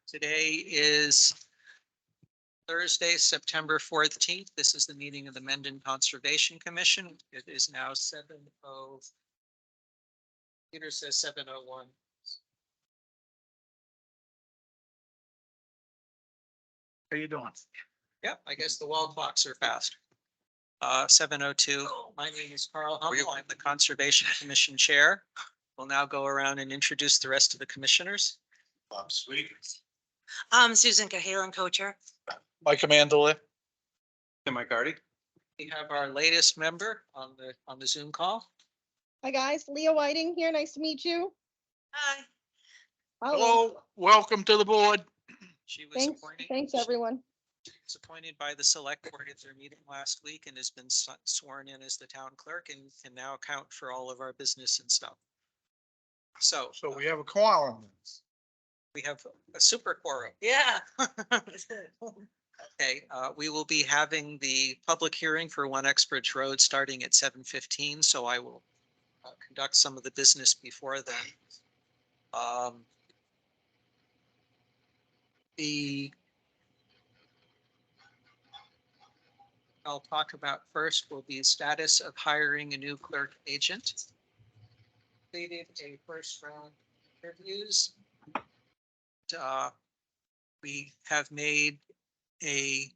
Today is Thursday, September 14th. This is the meeting of the Mendon Conservation Commission. It is now 7:00. Peter says 7:01. How you doing? Yep, I guess the wall clocks are fast. 7:02. My name is Carl Hummel. I'm the Conservation Commission Chair. We'll now go around and introduce the rest of the commissioners. Bob Sweet. Susan Cahalan, co-chair. Mike Amandoli. Tim McCarty. We have our latest member on the Zoom call. Hi, guys. Leah Whiting here. Nice to meet you. Hi. Hello, welcome to the board. She was Thanks, appointed. thanks, everyone. She was appointed by the select board at their meeting last week and has been sworn in as the town clerk and can now account for all of our business and stuff. So We have a quorum. we have a super quorum. Yeah. Okay, we will be having the public hearing for One Exbridge Road starting at 7:15, so I will conduct some of the business before then. I'll talk about first will be status of hiring a new clerk agent. Completed a first round interviews. We have made we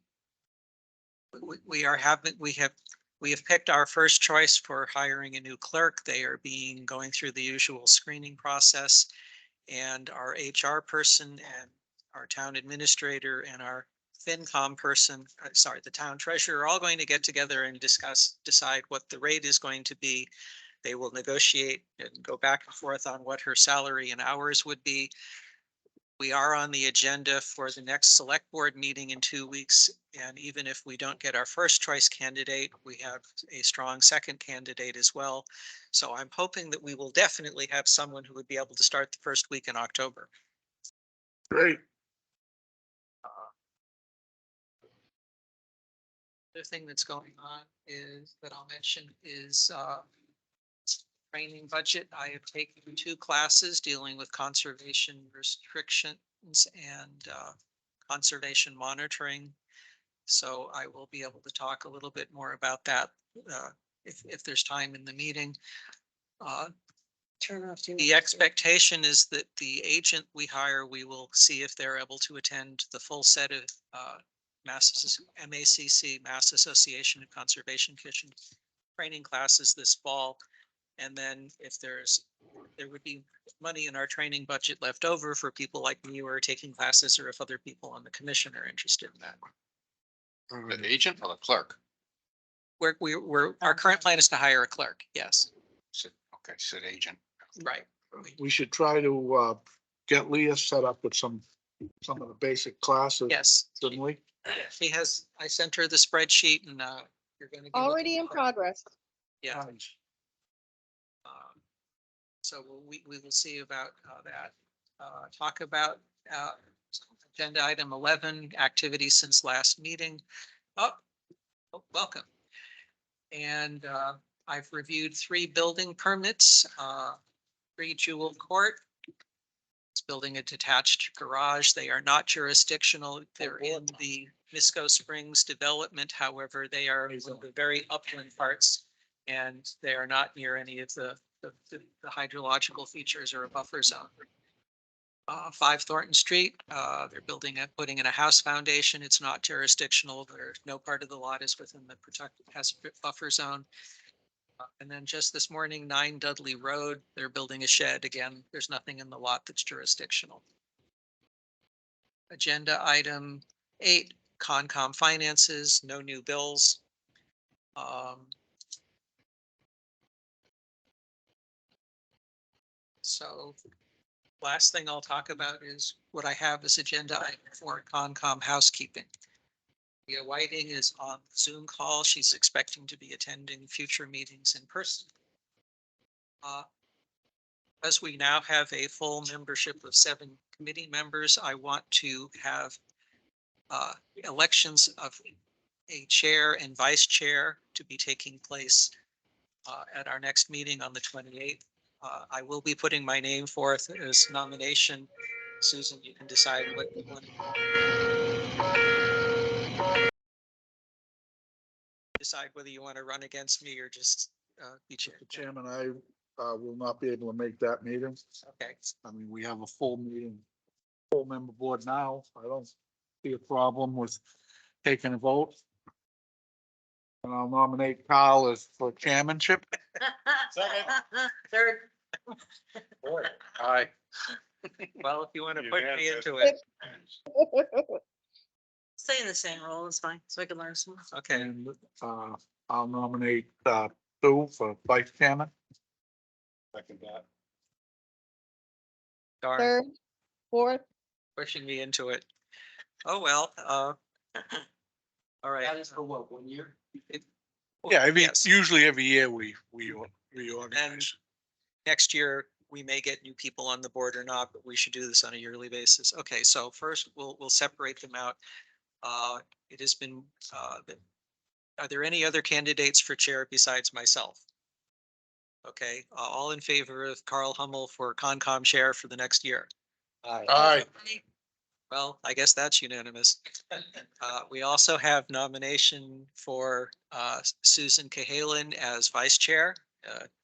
have picked our first choice for hiring a new clerk. They are going through the usual screening process. And our HR person and our town administrator and our FinCom person, the town treasurer are all going to get together and decide what the rate is going to be. They will negotiate and go back and forth on what her salary and hours would be. We are on the agenda for the next select board meeting in 2 weeks. And even if we don't get our first choice candidate, we have a strong second candidate as well. So I'm hoping that we will definitely have someone who would be able to start the first week in October. Great. The thing that's going on is that I'll mention is training budget. I have taken 2 classes dealing with conservation restrictions and conservation monitoring. So I will be able to talk a little bit more about that if there's time in the meeting. Turn off. The expectation is that the agent we hire, we will see if they're able to attend the full set of MACC, Mass Association of Conservation Commission training classes this fall. And then if there would be money in our training budget left over for people like me who are taking classes, or if other people on the commission are interested in that. The agent or the clerk? Our current plan is to hire a clerk. Yes, Okay, said agent. right. We should try to get Leah set up with some of the basic classes, Yes, shouldn't we? I sent her the spreadsheet and you're going to. Already in progress. Yeah. Nice. So we will see about that. Talk about agenda item 11, activities since last meeting. Oh, welcome. And I've reviewed 3 building permits, 3 Jewel Court. It's building a detached garage. They are not jurisdictional. They're in the Misco Springs development. However, they are in the very upland parts and they are not near any of the hydrological features or a buffer zone. 5 Thornton Street, they're putting in a house foundation. It's not jurisdictional. No part of the lot is within the protected buffer zone. And then just this morning, 9 Dudley Road, they're building a shed. Again, there's nothing in the lot that's jurisdictional. Agenda item 8, Concom finances, no new bills. So last thing I'll talk about is what I have as agenda item for Concom housekeeping. Leah Whiting is on Zoom call. She's expecting to be attending future meetings in person. As we now have a full membership of 7 committee members, I want to have elections of a chair and vice chair to be taking place at our next meeting on the 28th. I will be putting my name forth as nomination Susan, you can decide what you want. Decide whether you want to run against me or just be chair. Mr. Chairman, I will not be able to make that meeting. Okay, I mean, we have a full meeting, full member board now. I don't see a problem with taking a vote. And I'll nominate Kyle as for chairmanship. Third. Aye. well, if you want to put me into it, Stay in the same role, it's fine, so I can learn some. okay. And I'll nominate Sue for vice chairman. Second that. Darn, Third, fourth, pushing me into it. Oh, well, all right. for what, 1 year? Yeah, I mean, Yes. usually every year we reorganize. Next year, we may get new people on the board or not, but we should do this on a yearly basis. Okay, so first we'll separate them out. It has been, are there any other candidates for chair besides myself? Okay, all in favor of Carl Hummel for Concom chair for the next year? Aye. Well, I guess that's unanimous. We also have nomination for Susan Cahalan as vice chair.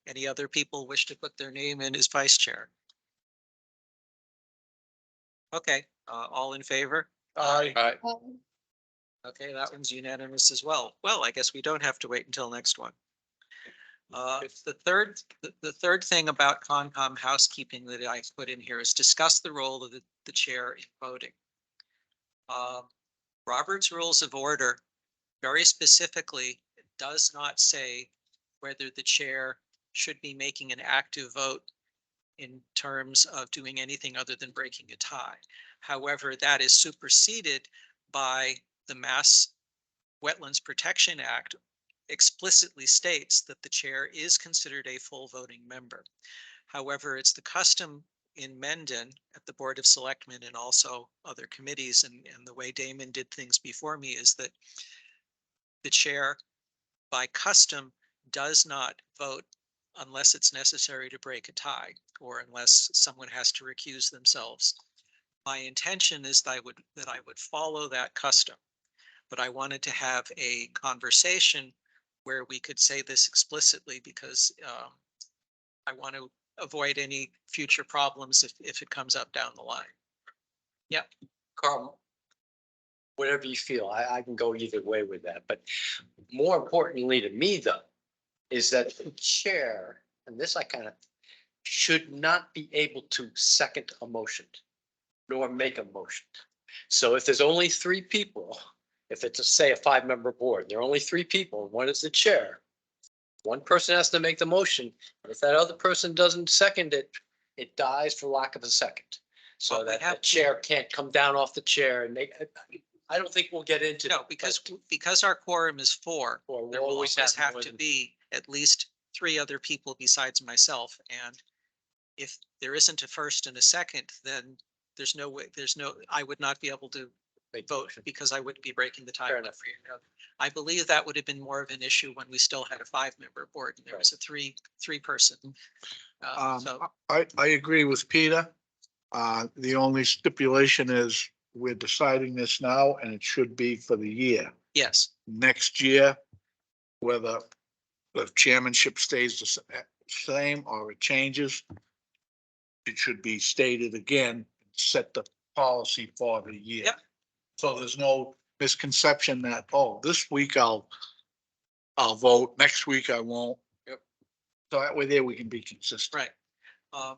Any other people wish to put their name in as vice chair? Okay, all in favor? Aye. Aye. Okay, that one's unanimous as well. Well, I guess we don't have to wait until next one. The third thing about Concom housekeeping that I put in here is discuss the role of the chair in voting. Robert's Rules of Order very specifically does not say whether the chair should be making an active vote in terms of doing anything other than breaking a tie. However, that is superseded by the Mass Wetlands Protection Act explicitly states that the chair is considered a full voting member. However, it's the custom in Mendon at the Board of Selectmen and also other committees, and the way Damon did things before me is that the chair by custom does not vote unless it's necessary to break a tie or unless someone has to recuse themselves. My intention is that I would follow that custom, but I wanted to have a conversation where we could say this explicitly because I want to avoid any future problems if it comes up down the line. Yep. Carl, whatever you feel, I can go either way with that, but more importantly to me though, is that the chair, and this I kind of, should not be able to second a motion nor make a motion. So if there's only three people, if it's say a 5-member board, there are only three people, and one is the chair. One person has to make the motion. And if that other person doesn't second it, it dies for lack of a second. So Well, we that have the chair can't come down off the chair and make, I don't think we'll get into. No, because our quorum is 4, Or there we'll will always always have have more to than- be at least 3 other people besides myself. And if there isn't a first and a second, then there's no way, I would not be able to make the vote motion. because I wouldn't be breaking the tie. Fair enough. I believe that would have been more of an issue when we still had a 5-member board and there was a three person. So, I agree with Peter. The only stipulation is we're deciding this now and it should be for the year. yes, Next year, whether the chairmanship stays the same or it changes, it should be stated again, set the policy for the year. Yep. So there's no misconception that, oh, this week I'll vote, next week I won't. Yep. So that way there we can be consistent. right.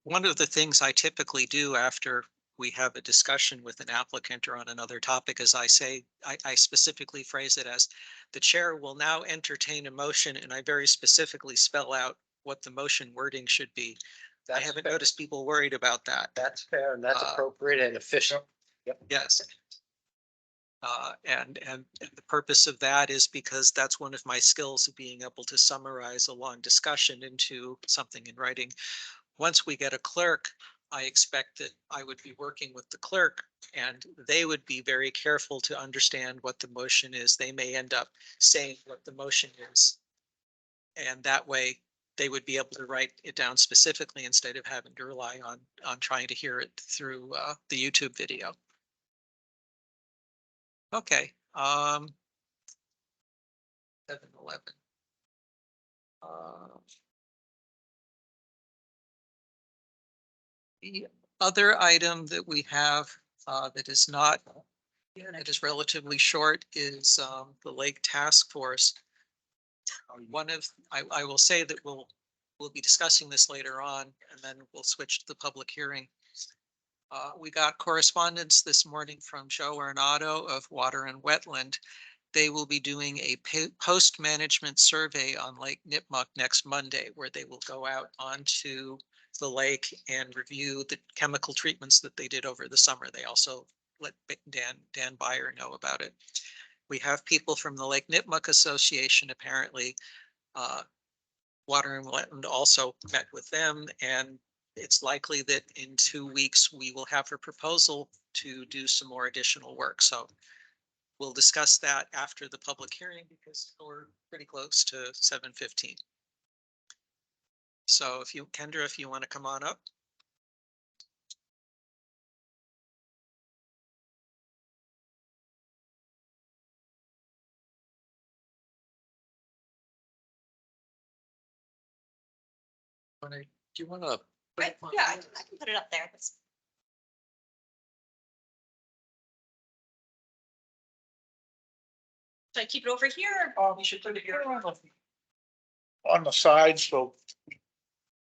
One of the things I typically do after we have a discussion with an applicant or on another topic, as I say, I specifically phrase it as the chair will now entertain a motion, and I very specifically spell out what the motion wording should be. I That's haven't fair. noticed people worried about that. That's fair and that's appropriate and efficient. Yes. And the purpose of that is because that's one of my skills of being able to summarize a long discussion into something in writing. Once we get a clerk, I expect that I would be working with the clerk and they would be very careful to understand what the motion is. They may end up saying what the motion is. And that way they would be able to write it down specifically instead of having to rely on trying to hear it through the YouTube video. Okay. 7-11. The other item that we have that is not, that is relatively short is the Lake Task Force. One of, I will say that we'll be discussing this later on, and then we'll switch to the public hearing. We got correspondence this morning from Joe Arnado of Water and Wetland. They will be doing a post-management survey on Lake Nipmuc next Monday, where they will go out onto the lake and review the chemical treatments that they did over the summer. They also let Dan Byer know about it. We have people from the Lake Nipmuc Association, apparently. Water and Wetland also met with them, and it's likely that in 2 weeks we will have a proposal to do some more additional work. So we'll discuss that after the public hearing because we're pretty close to 7:15. So if you, Kendra, if you want to come on up. Do you want to? Right, yeah, I can put it up there. Should I keep it over here? Or we should put it here? On the side, so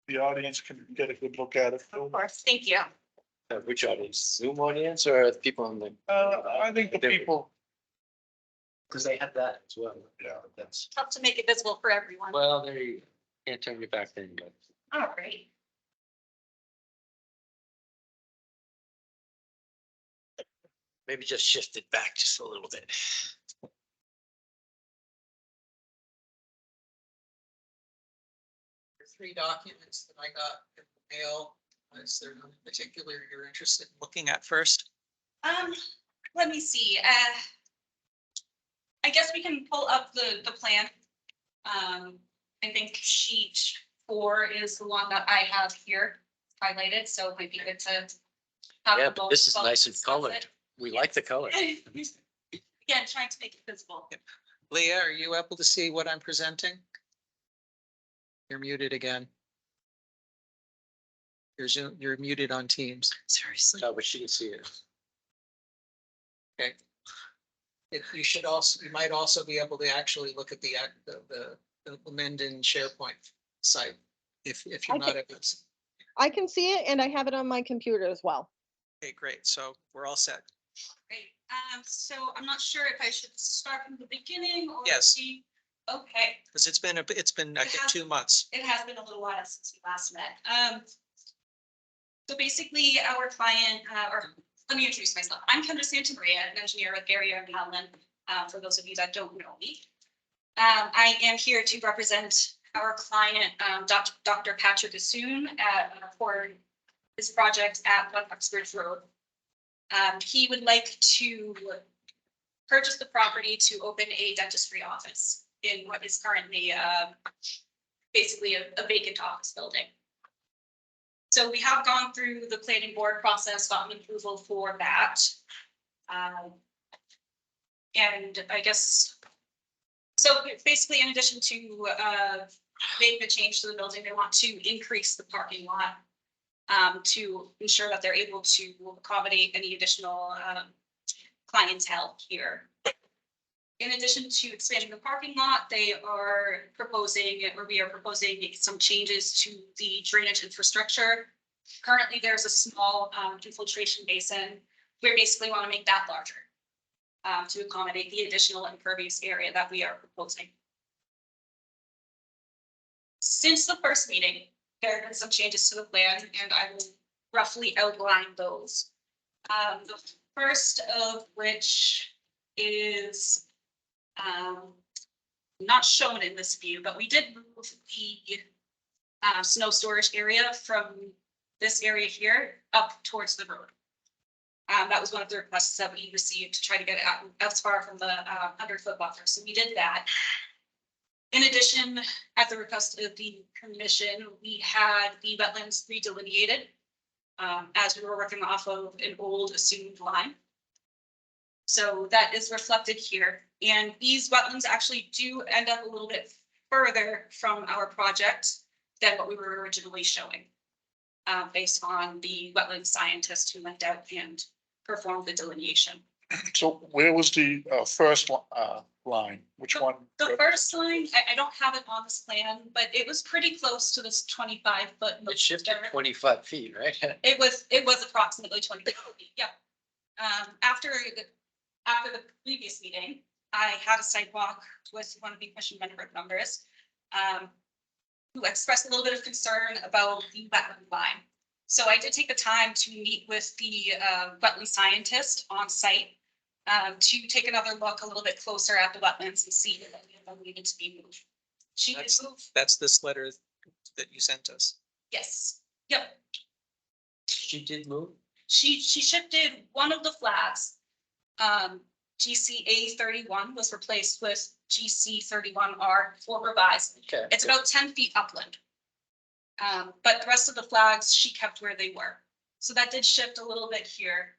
the audience can get a good look at it. Of course, thank you. Which audience, Zoom audience or the people on the, I think the people, because they have that as well. yeah, That's, Tough to make it visible for everyone. well, they can't turn your back then, but. All right. Maybe just shift it back just a little bit. Three documents that I got in the mail. Is there one in particular you're interested in looking at first? Let me see, I guess we can pull up the plan. I think sheet 4 is the one that I have here highlighted, so it might be good to. have Yeah, them but both this is while we nice and discuss colored. it. We like the color. Again, trying to make it visible. Leah, are you able to see what I'm presenting? You're muted again. You're muted on Teams. Seriously. No, but she can see it. Okay. If you should also, you might also be able to actually look at the Mendon SharePoint site. If you're I not can- able to. See. I can see it and I have it on my computer as well. Okay, great. So we're all set. Great, so I'm not sure if I should start from the beginning or. Yes. see- Okay. Because it's been, I think, has- 2 months. It has been a little while since we last met. So basically our client, or let me introduce myself. I'm Kendra Santamaria, an engineer with Gary and Howland, for those of you that don't know me. I am here to represent our client, Dr. Patrick Assoon for his project at West Uxbridge Road. He would like to purchase the property to open a dentistry office in what is currently basically a vacant office building. So we have gone through the planning board process, gotten approval for that. And I guess, so basically in addition to making a change to the building, they want to increase the parking lot to ensure that they're able to accommodate any additional clientele here. In addition to expanding the parking lot, they are proposing, or we are proposing some changes to the drainage infrastructure. Currently, there's a small infiltration basin. We basically want to make that larger to accommodate the additional impervious area that we are proposing. Since the first meeting, there have been some changes to the plan, and I will roughly outline those. The first of which is not shown in this view, but we did move the snow storage area from this area here up towards the road. That was one of the requests that we received to try to get it out as far from the 100-foot buffer. So we did that. In addition, at the request of the commission, we had the wetlands redelineated as we were working off of an old assumed line. So that is reflected here, and these wetlands actually do end up a little bit further from our project than what we were originally showing. Based on the wetland scientist who went out and performed the delineation. So where was the first line? Which one? The first line, I don't have it on this plan, but it was pretty close to this 25-foot. It shifted 25 feet, right? It was approximately 25 feet, yeah. After the previous meeting, I had a sidewalk with one of the commission member members. Who expressed a little bit of concern about the wetland line. So I did take the time to meet with the wetland scientist on site. To take another look a little bit closer at the wetlands and see if any of them needed to be moved. She did That's- move, That's this letter that you sent us. yes, yep. She did move. She shifted one of the flags. GCA 31 was replaced with GC 31R for revised. Okay. It's about 10 feet upland. But the rest of the flags, she kept where they were. So that did shift a little bit here.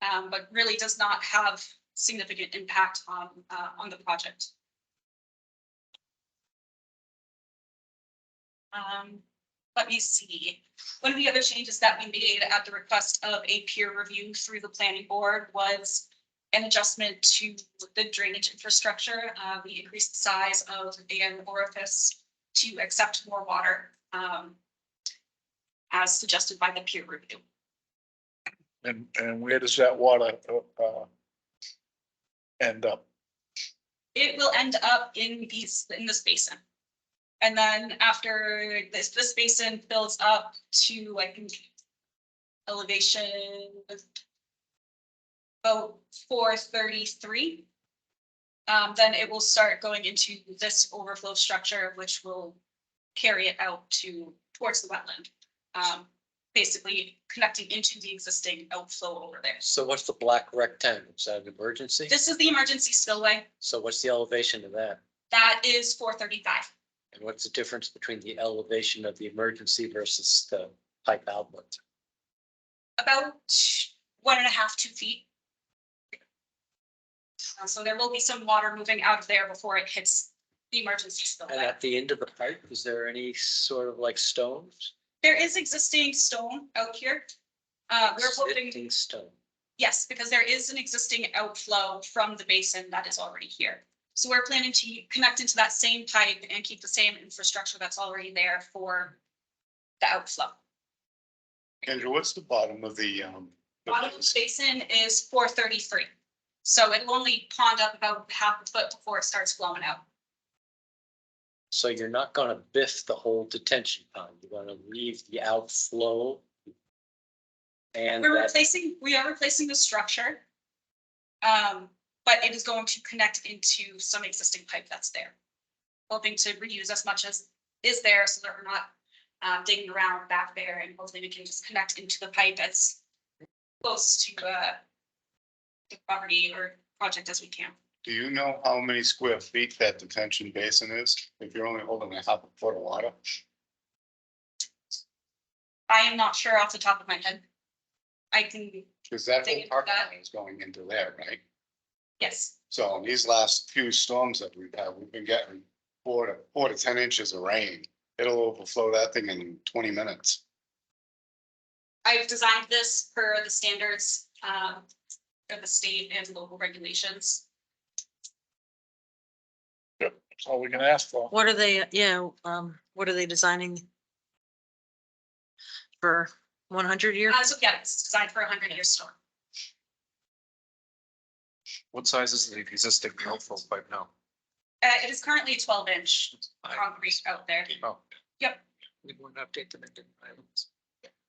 But really does not have significant impact on the project. Let me see. One of the other changes that we made at the request of a peer review through the planning board was an adjustment to the drainage infrastructure. We increased the size of an orifice to accept more water, as suggested by the peer review. And where does that water end up? It will end up in this basin. And then after this basin fills up to, I think, elevation about 433. Then it will start going into this overflow structure, which will carry it out towards the wetland. Basically connecting into the existing outflow over there. So what's the black rectangle? Is that an emergency? This is the emergency spillway. So what's the elevation of that? That is 435. And what's the difference between the elevation of the emergency versus the pipe outlet? About 1.5, 2 feet. So there will be some water moving out of there before it hits the emergency And spillway. at the end of the pipe, is there any sort of like stones? There is existing stone out here. We're hoping, Existing stone. yes, because there is an existing outflow from the basin that is already here. So we're planning to connect into that same pipe and keep the same infrastructure that's already there for the outflow. Andrew, what's the bottom of the? Bottom of the basin is 433. So it'll only pond up about half a foot before it starts flowing out. So you're not gonna biff the whole detention pond. You're gonna leave the outflow. And We are replacing the structure. But it is going to connect into some existing pipe that's there. Hoping to reuse as much as is there so that we're not digging around back there, and hopefully we can just connect into the pipe as close to the property or project as we can. Do you know how many square feet that detention basin is? If you're only holding a half a foot of water? I am not sure off the top of my head. I can, Because that Dig whole into parking that. lot is going into there, right? yes, So in these last few storms that we've had, we've been getting 4 to 10 inches of rain. It'll overflow that thing in 20 minutes. I've designed this per the standards of the state and local regulations. That's all we can ask for. What are they, what are they designing? For 100 year? So yeah, it's designed for a 100-year storm. What size is the existing outflow pipe now? It is currently 12-inch concrete out there. Oh, We want to update them into islands.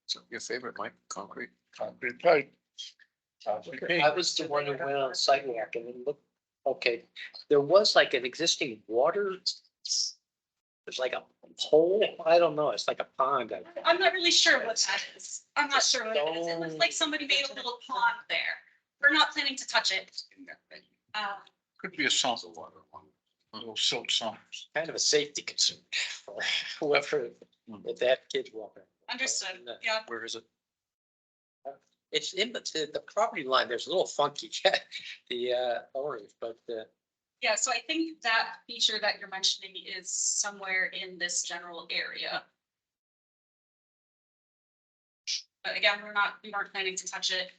so your favorite, Mike, concrete? Concrete pipe. I was the one who went on sidewalk and then looked, okay, there was like an existing water. There's like a hole, I don't know, it's like a pond. I'm not really sure what that is. I'm not sure what it is. It looks like somebody made a little pond there. We're not planning to touch it. In that thing. Uh, Could be a sump. There's a water one. Little silt summers. kind of a safety concern for whoever, if that kid's walking. Understood, yeah. Where is it? It's in the property line, there's a little funky, the orange, but Yeah, so I think that feature that you're mentioning is somewhere in this general area. But again, we weren't planning to touch it.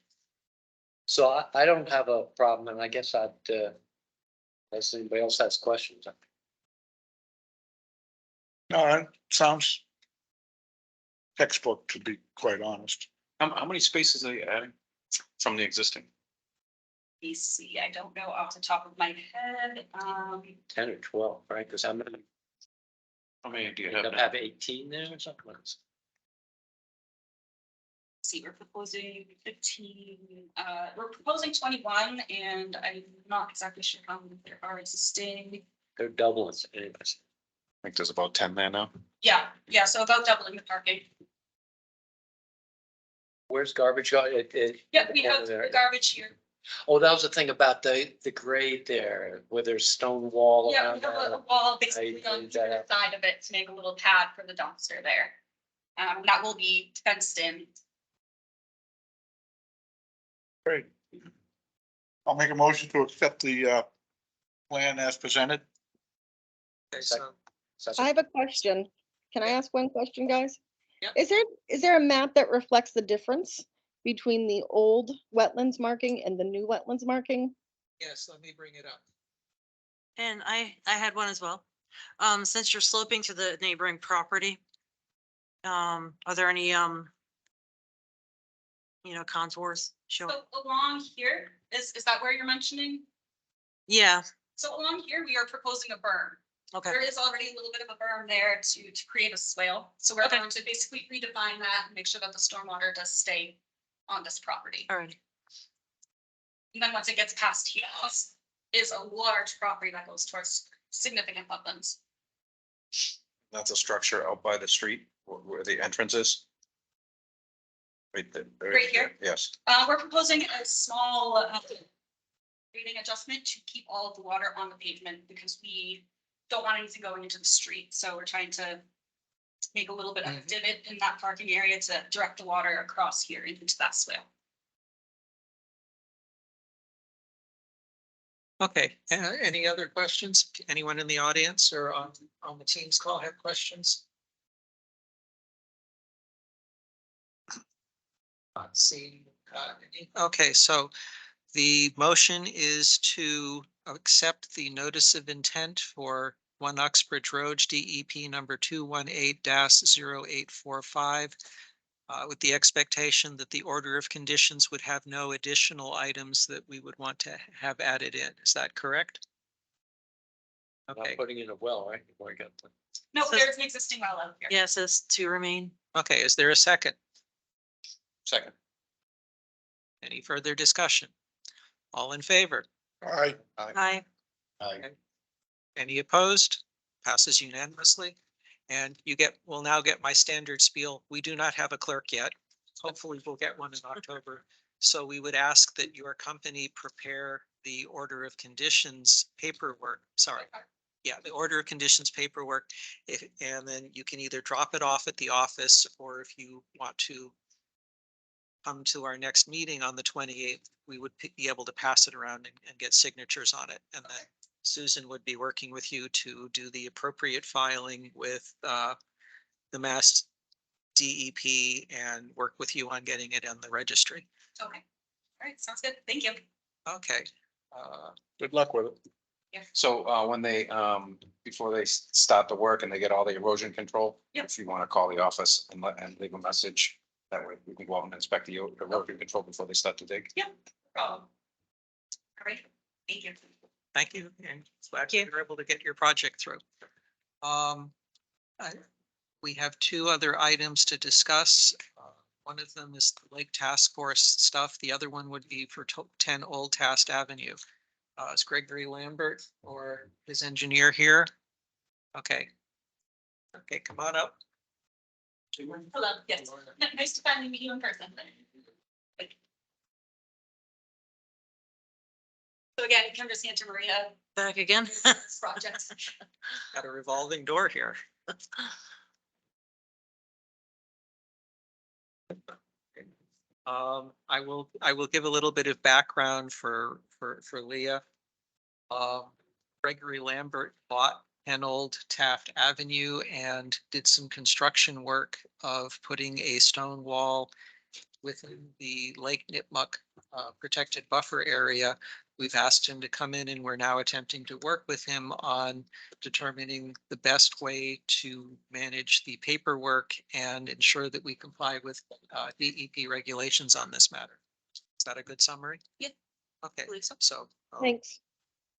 so I don't have a problem, and I guess I'd, unless anybody else has questions. No, that sounds textbook, to be quite honest. How many spaces are you adding from the existing? BC, I don't know off the top of my head. 10 or 12, right? Because I'm gonna How many do you end have up now? have 18 there or something like that. See, we're proposing 15, we're proposing 21, and I'm not exactly sure how many there are existing. They're doubling anyways. I think there's about 10 there now. Yeah, so about doubling the parking. Where's garbage? Oh, Yeah, we have there. the garbage here. Oh, that was the thing about the grade there, where there's stone wall Yeah, we around have that. a wall basically I- on either side of it to make a little pad for the dumpster there. That will be fenced in. Great. I'll make a motion to accept the plan as presented. Okay, so I have a question. Can I ask one question, guys? Yep. Is there a map that reflects the difference between the old wetlands marking and the new wetlands marking? yes, let me bring it up. And I had one as well. Since you're sloping to the neighboring property, are there any, contours showing? So along here, is that where you're mentioning? Yeah, So along here, we are proposing a berm. okay, There is already a little bit of a berm there to create a swale. So we're Okay. going to basically redefine that and make sure that the stormwater does stay on this property. all right. And then once it gets past here, is a large property that goes towards significant wetlands. That's a structure out by the street where the entrance is. Right there. Right here? Yes. We're proposing a small grading adjustment to keep all of the water on the pavement because we don't want anything going into the street. So we're trying to make a little bit of a divot in that parking area to direct the water across here into that swale. Okay, any other questions? Anyone in the audience or on the Teams call have questions? Not seeing, any. Okay, so the motion is to accept the notice of intent for 1 Uxbridge Road, DEP number 218-0845. With the expectation that the order of conditions would have no additional items that we would want to have added in. Is that correct? Not Okay, putting in a well, right? Before I got the. No, So- there's an existing well out here. Yeah, it says to remain. okay, is there a second? Second. Any further discussion? All in favor? All right, Hi, Any opposed? Passes unanimously. And will now get my standard spiel. We do not have a clerk yet. Hopefully we'll get one in October. So we would ask that your company prepare the order of conditions paperwork, sorry. Yeah, the order of conditions paperwork. And then you can either drop it off at the office, or if you want to come to our next meeting on the 28th, we would be able to pass it around and get signatures on it. And then Susan would be working with you to do the appropriate filing with the Mass DEP and work with you on getting it in the registry. Okay. All right, sounds good. Thank you. Okay. good luck with it. So when they, before they start the work and they get all the erosion control. Yep. If you want to call the office and leave a message, that way we can go out and inspect the erosion control before they start to dig. All right, thank you. Thank you, and glad you were able to get your project through. We have 2 other items to discuss. One of them is the Lake Task Force stuff. The other one would be for 10 Old Taft Avenue. Is Gregory Lambert or his engineer here? Okay. Okay, come on up. Hello, yes. Nice to finally meet you in person. So again, Kendra Santa Maria, Back again. project. Got a revolving door here. I will give a little bit of background for Leah. Gregory Lambert bought Old Taft Avenue and did some construction work of putting a stone wall within the Lake Nipmuc protected buffer area. We've asked him to come in and we're now attempting to work with him on determining the best way to manage the paperwork and ensure that we comply with DEP regulations on this matter. Is that a good summary? Yeah. Okay, believe so. so Thanks.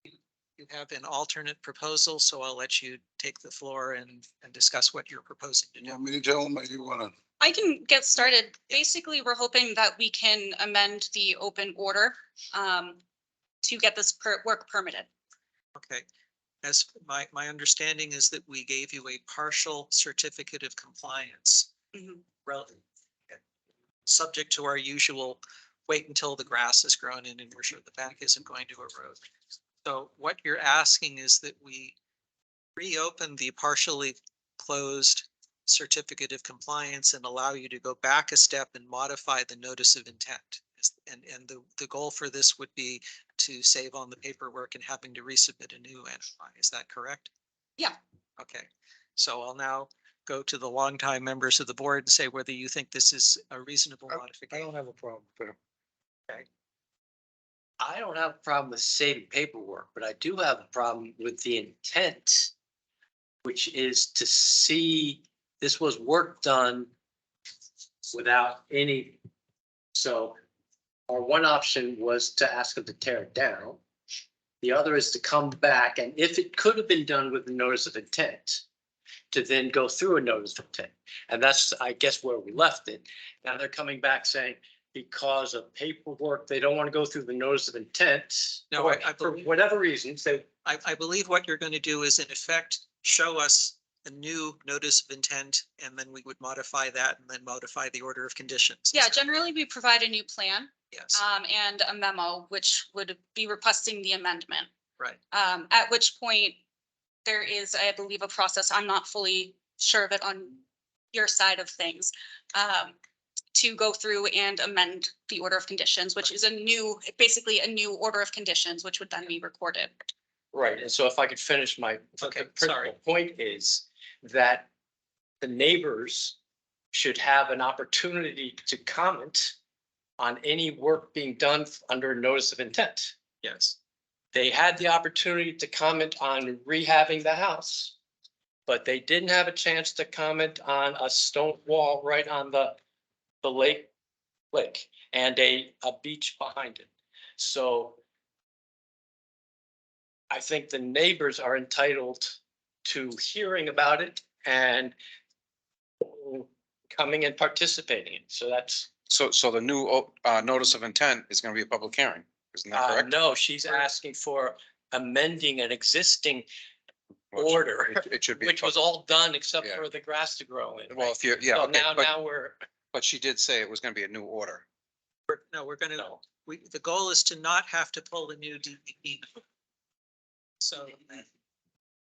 you have an alternate proposal, so I'll let you take the floor and discuss what you're proposing to You do. want me to tell them, or you wanna? I can get started. Basically, we're hoping that we can amend the open order to get this work permitted. Okay, as my understanding is that we gave you a partial certificate of compliance. Mhm. Relative. Subject to our usual, wait until the grass is grown in and we're sure the bank isn't going to erode. So what you're asking is that we reopen the partially closed certificate of compliance and allow you to go back a step and modify the notice of intent. And the goal for this would be to save on the paperwork and having to resubmit a new NOI. Is that correct? Yeah. Okay, so I'll now go to the longtime members of the board and say whether you think this is a reasonable I modification. don't have a problem with that. I don't have a problem with saving paperwork, but I do have a problem with the intent, which is to see this was work done without any. So our one option was to ask them to tear it down. The other is to come back, and if it could have been done with a notice of intent, to then go through a notice of intent. And that's, I guess, where we left it. Now they're coming back saying, because of paperwork, they don't want to go through the notice of intent. No, or I for believe- whatever reasons, they, I believe what you're going to do is in effect, show us a new notice of intent, and then we would modify that and then modify the order of conditions. Is Yeah, that- generally we provide a new plan Yes, and a memo, which would be requesting the amendment. right. At which point there is, I believe, a process. I'm not fully sure of it on your side of things. To go through and amend the order of conditions, which is basically a new order of conditions, which would then be recorded. right, and so if I could finish my, Okay, the principal sorry. point is that the neighbors should have an opportunity to comment on any work being done under notice of intent. Yes, They had the opportunity to comment on rehabbing the house, but they didn't have a chance to comment on a stone wall right on the lake, and a beach behind it. So I think the neighbors are entitled to hearing about it and coming and participating. So that's, So the new notice of intent is gonna be a public hearing, isn't that correct? no, she's asking for amending an existing Well, it- order, It should be. a which was pub- all done except Yeah. for the grass to grow in. Well, if you, yeah, So okay, now we're, but she did say it was gonna be a new order. no, we're gonna, no. the goal is to not have to pull a new DEP. So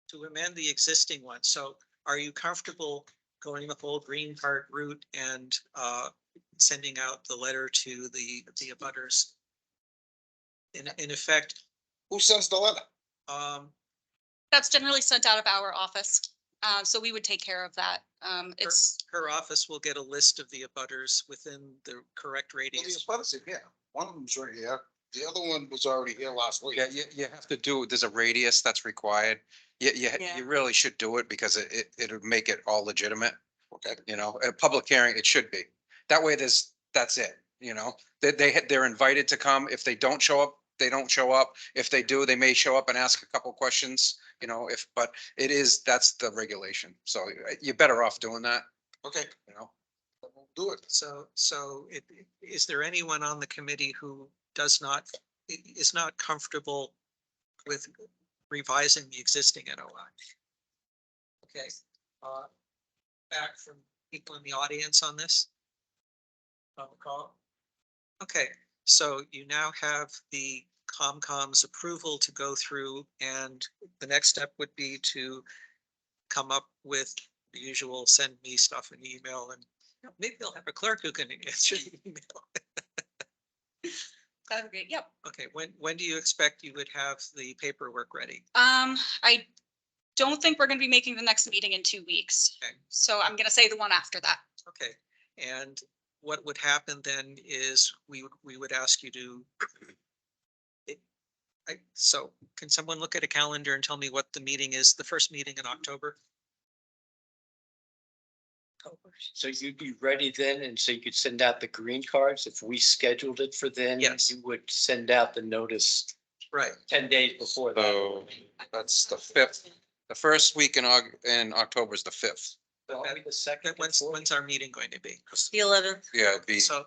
to amend the existing one, so are you comfortable going the whole green card route and sending out the letter to the abutters? In effect, Who sends the letter? That's generally sent out of our office. So we would take care of that. It's, her office will get a list of the abutters within the correct Well, the radius. abutters are here. One of them's right here. The other one was already here last week. Yeah, you have to do, there's a radius that's required. Yeah. You really should do it because it'll make it all legitimate. Okay. You know, a public hearing, it should be. That way that's it, you know? They're invited to come. If they don't show up, they don't show up. If they do, they may show up and ask a couple questions, you know, but that's the regulation. So you're better off doing that, Okay, you know? we'll do it. So is there anyone on the committee who is not comfortable with revising the existing NOI? Okay, back from people in the audience on this? Call. Okay, so you now have the COMCOM's approval to go through, and the next step would be to come up with the usual, send me stuff in email, and maybe they'll have a clerk who can answer the email. That'd be great. Yep. Okay, when do you expect you would have the paperwork ready? I don't think we're gonna be making the next meeting in 2 weeks. Okay. So I'm gonna say the one after that. Okay, and what would happen then is we would ask you to. So can someone look at a calendar and tell me what the meeting is, the first meeting in October? So you'd be ready then, and so you could send out the green cards if we scheduled it for then? Yes. You would send out the notice Right, 10 days before So that. that's the fifth. The first week in October is the fifth. So are we the second? when's our meeting going to be? The 11th. Yeah, it'd be So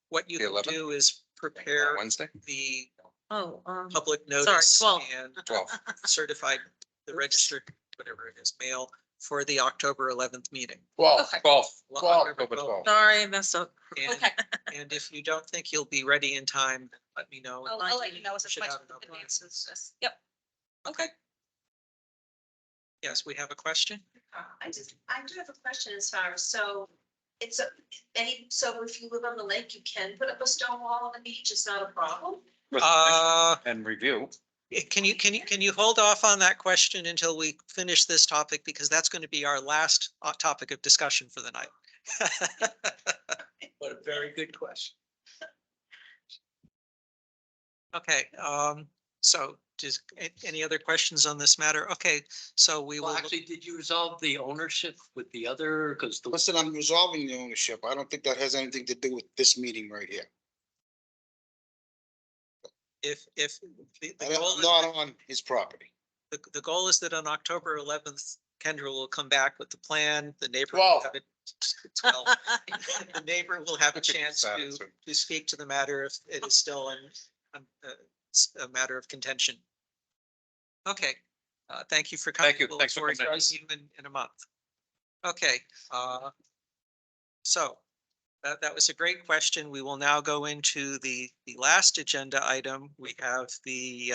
what you The can 11th? do is prepare Wednesday, the Oh, public notice 12. and 12th. certified, the registered, whatever it is, mail for the October 11th meeting. Well, Okay. 12th. Well, October 12th. sorry, I messed up. And, Okay. and if you don't think you'll be ready in time, let me know. I'll let you know as Should much have enough time. advance as this. Yep. Okay. Yes, we have a question? I do have a question as far as, so it's so if you live on the lake, you can put up a stone wall on the beach, it's not a problem? And review. Can you hold off on that question until we finish this topic, because that's going to be our last topic of discussion for the night. What a very good question. Okay, so just any other questions on this matter? Okay, so we will. Well, actually, did you resolve the ownership with the other, because the. Listen, I'm resolving the ownership. I don't think that has anything to do with this meeting right here. If the I'm goal, not on his property. the goal is that on October 11th, Kendra will come back with the plan, the neighbor. 12. will have it- 12. The neighbor will have a chance to speak to the matter if it is still a matter of contention. Okay, thank you for coming. Thank you. We'll Thanks for look forward coming to in. seeing you in a month. Okay, so that was a great question. We will now go into the last agenda item. We have the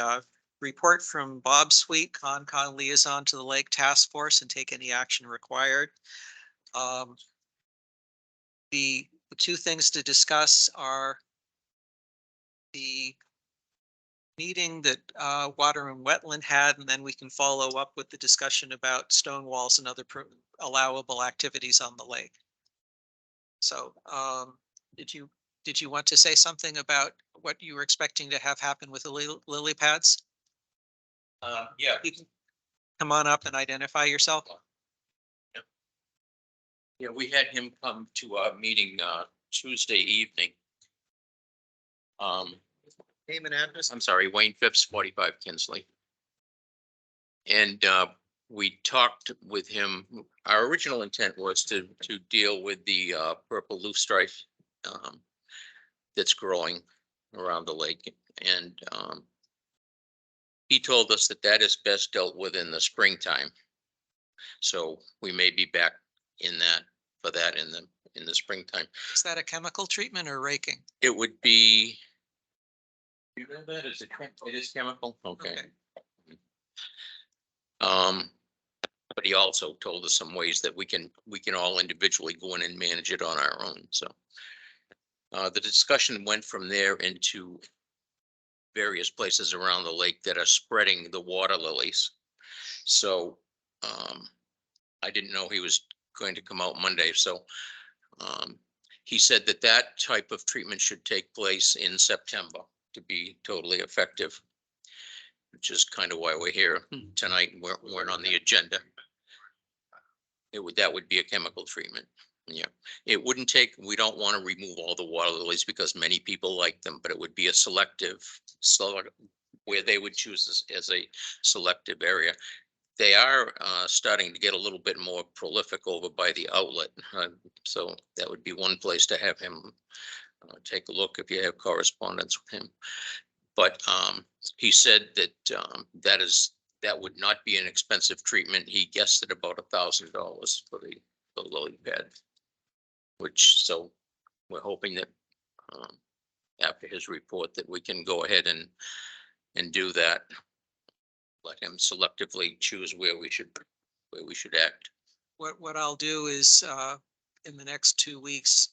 report from Bob Sweet, Concon liaison to the Lake Task Force, and take any action required. The two things to discuss are the meeting that Water and Wetland had, and then we can follow up with the discussion about stone walls and other allowable activities on the lake. So did you want to say something about what you were expecting to have happen with the lily pads? Yeah, You can come on up and identify yourself. yeah, we had him come to our meeting Tuesday evening. Name and address. I'm sorry, Wayne Phipps, 45 Kinsley. And we talked with him. Our original intent was to deal with the purple loosestrife that's growing around the lake. And he told us that that is best dealt with in the springtime. So we may be back in the springtime. Is that a chemical treatment or raking? It would be. You know that is it is chemical? Okay. But he also told us some ways that we can all individually go in and manage it on our own, so. The discussion went from there into various places around the lake that are spreading the water lilies. So, I didn't know he was going to come out Monday, so, he said that that type of treatment should take place in September to be totally effective. Which is kind of why we're here tonight. We're on the agenda. That would be a chemical treatment. Yeah, it wouldn't take, we don't want to remove all the water lilies because many people like them, but it would be a selective, where they would choose this as a selective area. They are starting to get a little bit more prolific over by the outlet. So that would be one place to have him take a look if you have correspondence with him. But he said that that would not be an expensive treatment. He guessed at about $1,000 for the lily pad. Which, so we're hoping that after his report, that we can go ahead and do that. Let him selectively choose where we should act. What I'll do is, in the next 2 weeks,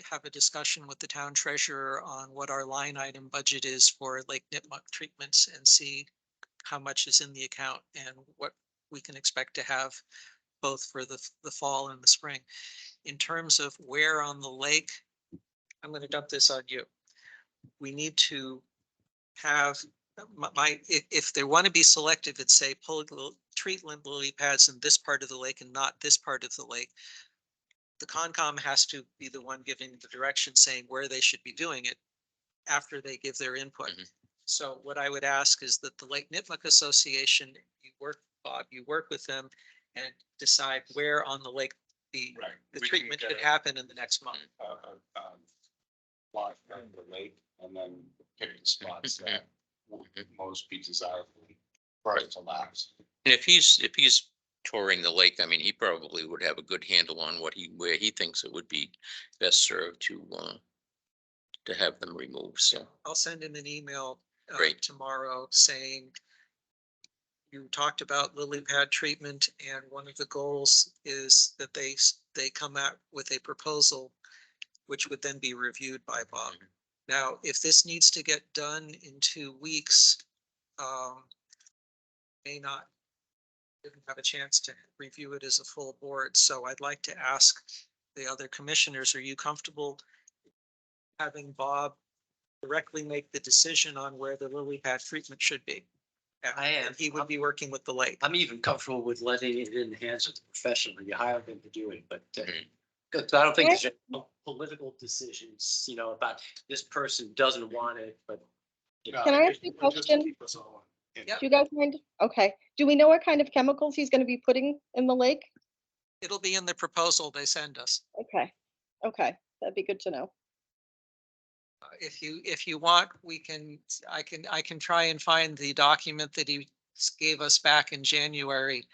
have a discussion with the town treasurer on what our line item budget is for Lake Nipmuc treatments and see how much is in the account and what we can expect to have both for the fall and the spring. In terms of where on the lake, I'm going to dump this on you. We need to have if they want to be selective and say treat lily pads in this part of the lake and not this part of the lake, the Concom has to be the one giving the direction saying where they should be doing it after they give their input. Mhm. So what I would ask is that the Lake Nipmuc Association, Bob, you work with them and decide where on the lake the Right. the We can treatment get should a- happen in the next month. Lot from the lake and then pick the spots that would most be desirable prior to lapse. And if he's touring the lake, I mean, he probably would have a good handle on where he thinks it would be best served to have them removed, so. I'll send him an email Great. tomorrow saying you talked about lily pad treatment and one of the goals is that they come out with a proposal which would then be reviewed by Bob. Now, if this needs to get done in 2 weeks, may not didn't have a chance to review it as a full board, so I'd like to ask the other commissioners, are you comfortable having Bob directly make the decision on where the lily pad treatment should be? I am. And he would be working with the lake. I'm even comfortable with letting it in the hands of the professional. You hire them to do it, but Mhm. 'cause I don't think there's no political decisions, about this person doesn't want it, but. Can I ask you a question? Keep us all in. Yep. Do you guys mind? Okay. Do we know what kind of chemicals he's gonna be putting in the lake? It'll be in the proposal they send us. Okay, okay, that'd be good to know. If you want, I can try and find the document that he gave us back in January,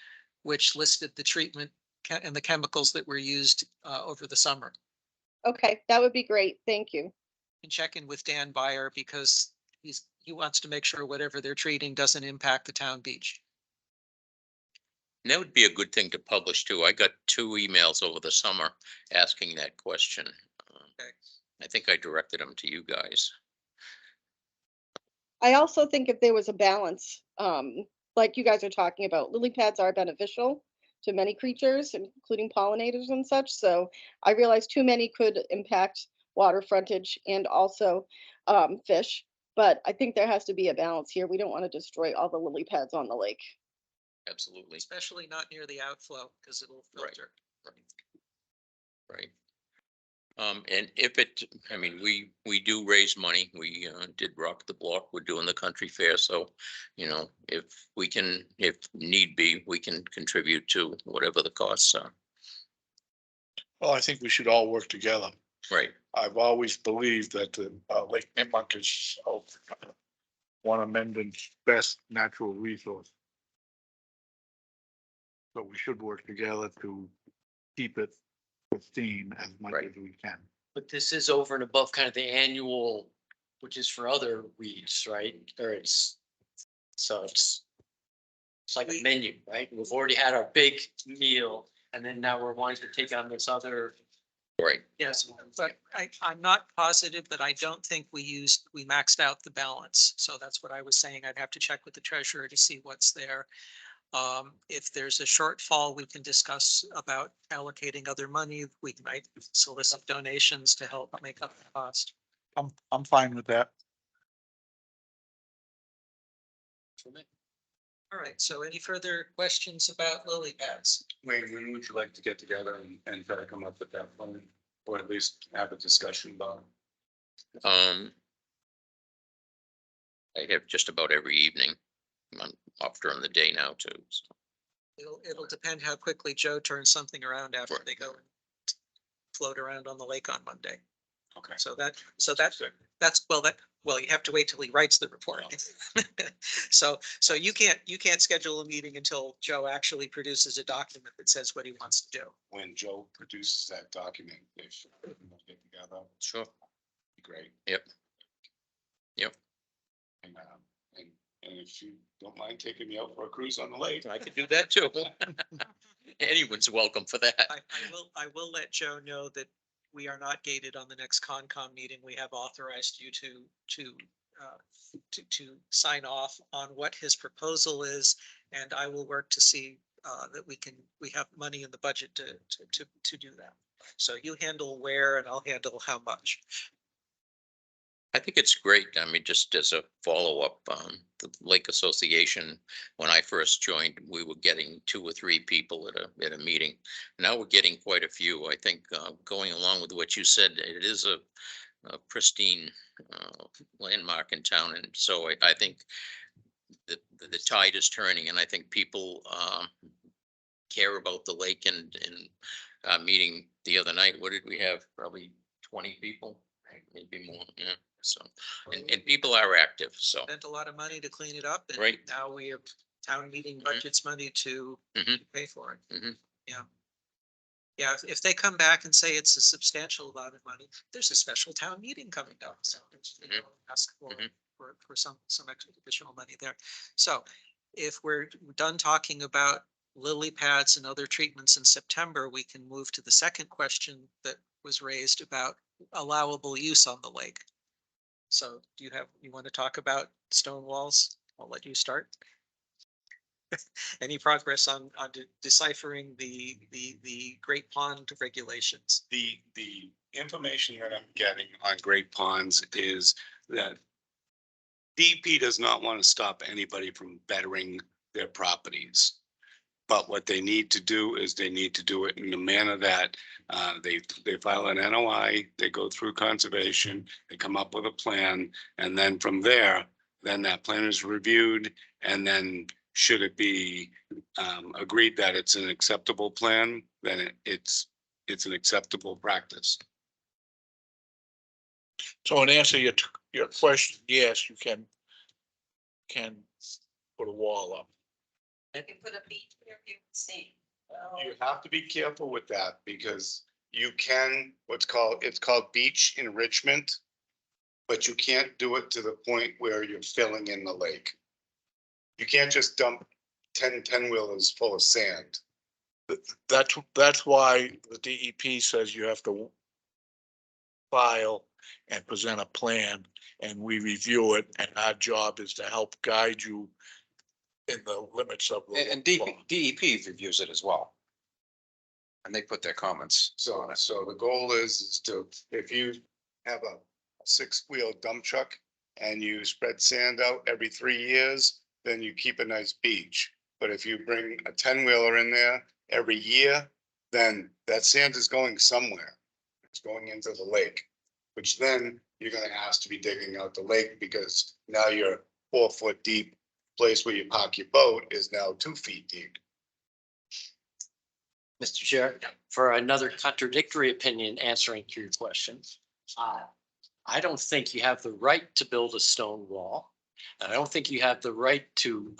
which listed the treatment and the chemicals that were used over the summer. Okay, that would be great. Thank you. And check in with Dan Byer because he wants to make sure whatever they're treating doesn't impact the town beach. And that would be a good thing to publish too. I got 2 emails over the summer asking that question. Okay. I think I directed them to you guys. I also think if there was a balance, like you guys are talking about, lily pads are beneficial to many creatures, including pollinators and such. So I realize too many could impact water frontage and also fish. But I think there has to be a balance here. We don't want to destroy all the lily pads on the lake. Absolutely. Especially not near the outflow because it'll Right. filter. Right. And if I mean, we do raise money. We did Rock the Block. We're doing the country fair. So, if need be, we can contribute to whatever the costs are. Well, I think we should all work together. Right. I've always believed that the Lake Nipmuc is one of Mendon's best natural resource. So we should work together to keep it pristine as much Right. as we can. But this is over and above kind of the annual, which is for other weeds, right? It's like a menu, right? We've already had our big meal and then now we're wanting to take on this other. Right. Yes, but I'm not positive, but I don't think we maxed out the balance. So that's what I was saying. I'd have to check with the treasurer to see what's there. If there's a shortfall, we can discuss about allocating other money. We might solicit donations to help make up the cost. I'm fine with that. All right, so any further questions about lily pads? Wayne, when would you like to get together and try to come up with that plan? Or at least have a discussion about it? I have just about every evening. I'm off during the day now too. So. It'll depend how quickly Joe turns something around after Right. they go and float around on the lake on Monday. Okay. Well, you have to wait till he writes the report. So you can't schedule a meeting until Joe actually produces a document that says what he wants to do. When Joe produces that document, if we get together, Sure. great. Yep. And if you don't mind taking me out for a cruise on the lake. I could do that too. Anyone's welcome for that. I will let Joe know that we are not gated on the next Concom meeting. We have authorized you to sign off on what his proposal is, and I will work to see that we have money in the budget to do that. So you handle where and I'll handle how much. I think it's great. I mean, just as a follow-up, the Lake Association, when I first joined, we were getting 2 or 3 people at a meeting. Now we're getting quite a few. I think, going along with what you said, it is a pristine, landmark in town. And so I think the tide is turning, and I think people, care about the lake. And meeting the other night, what did we have? Probably 20 people, maybe more, yeah. So, and people are active, so, Spent a lot of money to clean it up, and Right. now we have town meeting budgets money to Mhm. pay for it. Mhm. Yeah. Yeah, if they come back and say it's a substantial amount of money, there's a special town meeting coming up, so they Mhm. go ask Mhm. for some extra additional money there. So if we're done talking about lily pads and other treatments in September, we can move to the second question that was raised about allowable use on the lake. So you want to talk about stone walls? I'll let you start. Any progress on deciphering the Great Pond regulations? The information that I'm getting on Great Ponds is that DP does not want to stop anybody from bettering their properties. But what they need to do is they need to do it in a manner that they file an NOI, they go through conservation, they come up with a plan, and then from there, then that plan is reviewed, and then should it be agreed that it's an acceptable plan, then it's an acceptable practice. So in answer to your question, yes, you can put a wall up. You can put a beach where you can see. You have to be careful with that because you can, it's called beach enrichment. But you can't do it to the point where you're filling in the lake. You can't just dump 10 wheelers full of sand. That's why the DEP says you have to file and present a plan, and we review it, and our job is to help guide you in the limits of the And law. DEP reviews it as well. And they put their comments. So the goal is to, if you have a 6-wheel dump truck and you spread sand out every 3 years, then you keep a nice beach. But if you bring a 10-wheeler in there every year, then that sand is going somewhere. It's going into the lake, which then you're gonna ask to be digging out the lake because now your 4-foot deep place where you park your boat is now 2 feet deep. Mr. Chair, for another contradictory opinion answering to your question. I don't think you have the right to build a stone wall. And I don't think you have the right to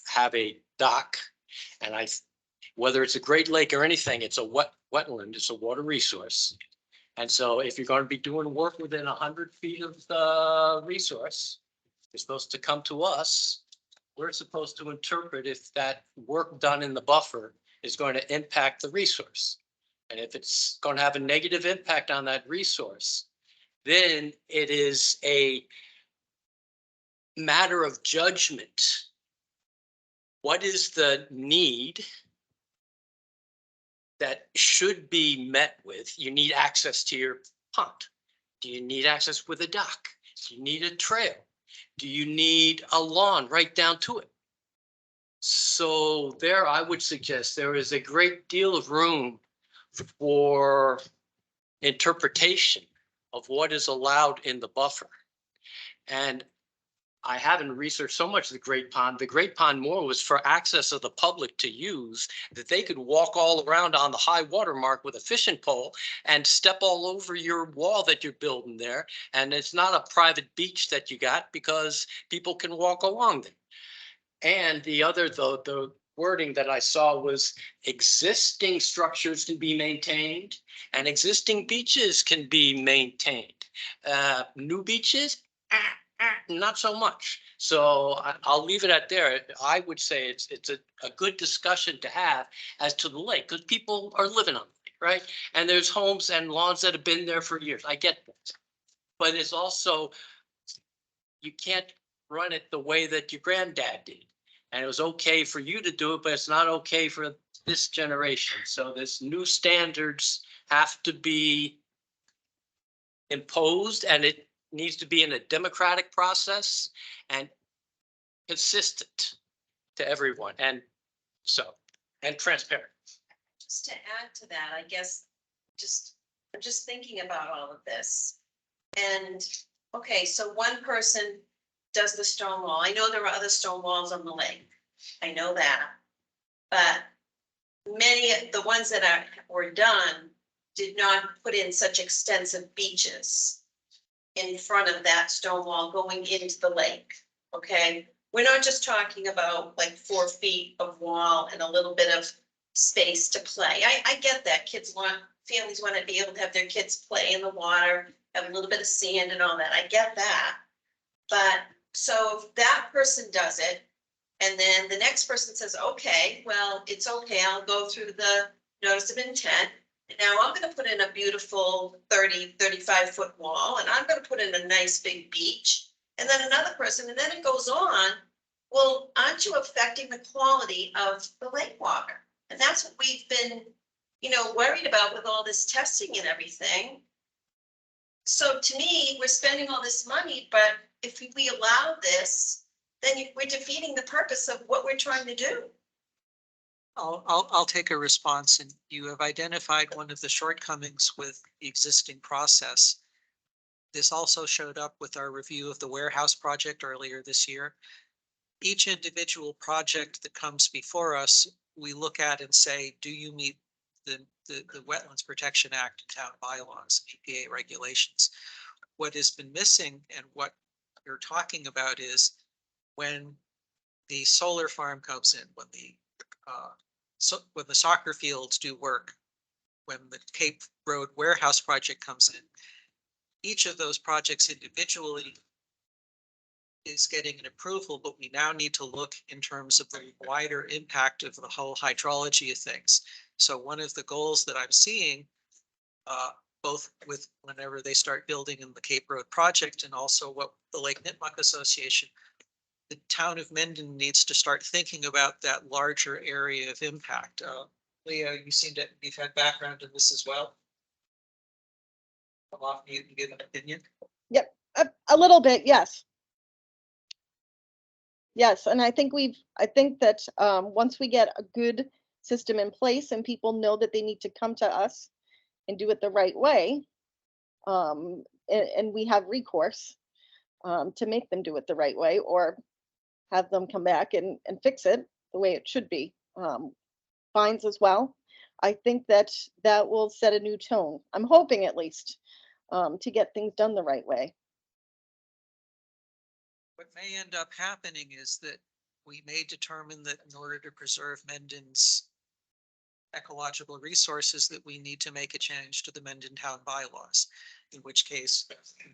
have a dock. And whether it's a Great Lake or anything, it's a wetland, it's a water resource. And so if you're going to be doing work within 100 feet of the resource, you're supposed to come to us. We're supposed to interpret if that work done in the buffer is going to impact the resource. And if it's going to have a negative impact on that resource, then it is a matter of judgment. What is the need that should be met with? You need access to your pond. Do you need access with a dock? Do you need a trail? Do you need a lawn right down to it? So there, I would suggest there is a great deal of room for interpretation of what is allowed in the buffer. And I haven't researched so much the Great Pond. The Great Pond more was for access of the public to use, that they could walk all around on the high water mark with a fishing pole and step all over your wall that you're building there. And it's not a private beach that you got because people can walk along there. And the other, the wording that I saw was existing structures can be maintained and existing beaches can be maintained. New beaches, not so much. So I'll leave it at there. I would say it's a good discussion to have as to the lake, because people are living on the lake, right? And there's homes and lawns that have been there for years. I get that. But it's also, you can't run it the way that your granddad did. And it was okay for you to do it, but it's not okay for this generation. So this new standards have to be imposed, and it needs to be in a democratic process and consistent to everyone. And transparent. Just to add to that, I guess, I'm just thinking about all of this. And, okay, so one person does the stone wall. I know there are other stone walls on the lake. I know that. But many of the ones that were done did not put in such extensive beaches in front of that stone wall going into the lake, okay? We're not just talking about like 4 feet of wall and a little bit of space to play. I get that. Families want to be able to have their kids play in the water, have a little bit of sand and all that. I get that. But so if that person does it, and then the next person says, okay, well, it's okay, I'll go through the notice of intent. And now I'm gonna put in a beautiful 35-foot wall, and I'm gonna put in a nice big beach. And then another person, and then it goes on. Well, aren't you affecting the quality of the lake water? And that's what we've been, worried about with all this testing and everything. So to me, we're spending all this money, but if we allow this, then we're defeating the purpose of what we're trying to do. I'll take a response, and you have identified one of the shortcomings with the existing process. This also showed up with our review of the warehouse project earlier this year. Each individual project that comes before us, we look at and say, do you meet the Wetlands Protection Act and town bylaws, EPA regulations? What has been missing and what you're talking about is when the solar farm comes in, when the soccer fields do work, when the Cape Road warehouse project comes in, each of those projects individually is getting an approval, but we now need to look in terms of the wider impact of the whole hydrology of things. So one of the goals that I'm seeing, both with whenever they start building in the Cape Road project and also what the Lake Nipmuc Association, the town of Mendon needs to start thinking about that larger area of impact. Leah, you've had background in this as well. Come off mute and give an opinion. Yep, a little bit, yes. Yes, and I think that once we get a good system in place and people know that they need to come to us and do it the right way, and we have recourse to make them do it the right way, or have them come back and fix it the way it should be. Fines as well. I think that will set a new tone. I'm hoping at least to get things done the right way. What may end up happening is that we may determine that in order to preserve Mendon's ecological resources, that we need to make a change to the Mendon town bylaws, in which case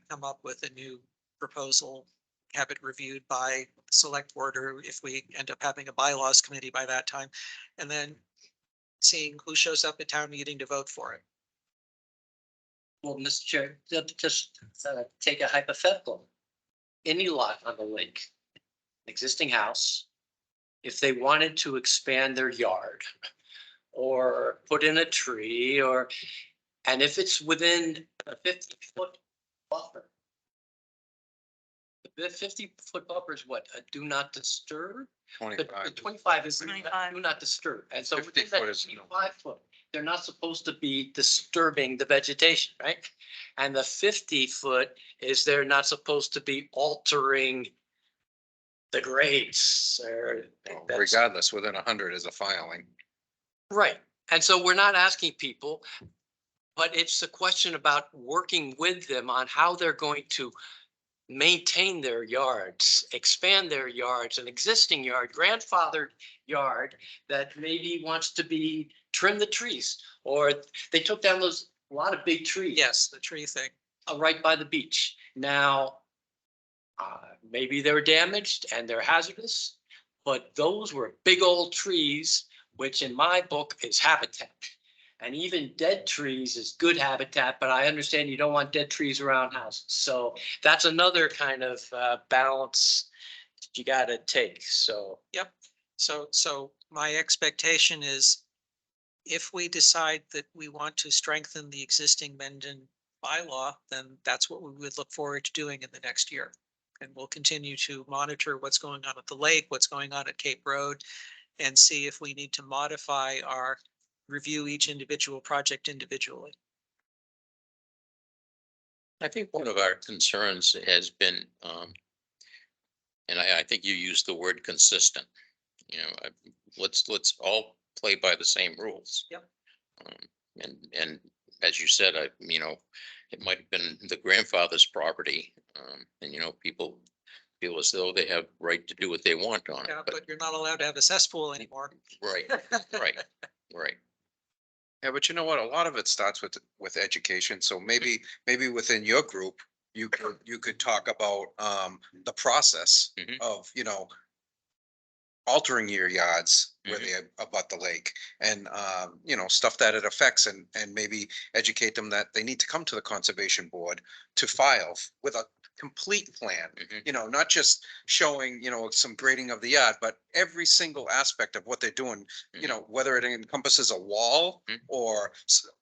come up with a new proposal, have it reviewed by select board, or if we end up having a bylaws committee by that time, and then seeing who shows up at town meeting to vote for it. Well, Mr. Chair, just take a hypothetical. Any lot on the lake, existing house, if they wanted to expand their yard or put in a tree and if it's within a 50-foot buffer, the 50-foot buffer is what? A do not disturb? The 25 is 25. do not disturb. And so 50 within that foot is- 25-foot, they're not supposed to be disturbing the vegetation, right? And the 50-foot is they're not supposed to be altering the grades or. that's- Regardless, within 100 is a filing. Right. And so we're not asking people, but it's a question about working with them on how they're going to maintain their yards, expand their yards, an existing yard, grandfathered yard that maybe wants to be trim the trees, or they took down a lot of big trees. Yes, the tree thing. Right by the beach. Now, Maybe they're damaged and they're hazardous, but those were big old trees, which in my book is habitat. And even dead trees is good habitat, but I understand you don't want dead trees around houses. So that's another kind of balance that you gotta take, so. Yep. So my expectation is if we decide that we want to strengthen the existing Mendon bylaw, then that's what we would look forward to doing in the next year. And we'll continue to monitor what's going on at the lake, what's going on at Cape Road, and see if we need to modify our review each individual project individually. I think one of our concerns has been, and I think you used the word consistent. You know, let's all play by the same rules. Yep. And as you said, it might have been the grandfather's property, and people feel as though they have right to do what they want on it. Yeah, But but you're not allowed to have a cesspool anymore. right, right. Yeah, but you know what? A lot of it starts with education. So maybe within your group, you could talk about the process Mhm. of, altering your yards where they abut the lake and, stuff that it affects and maybe educate them that they need to come to the conservation board to file with a complete plan, Mhm. not just showing, some grading of the yard, but every single aspect of what they're doing, whether it encompasses a wall Mhm. or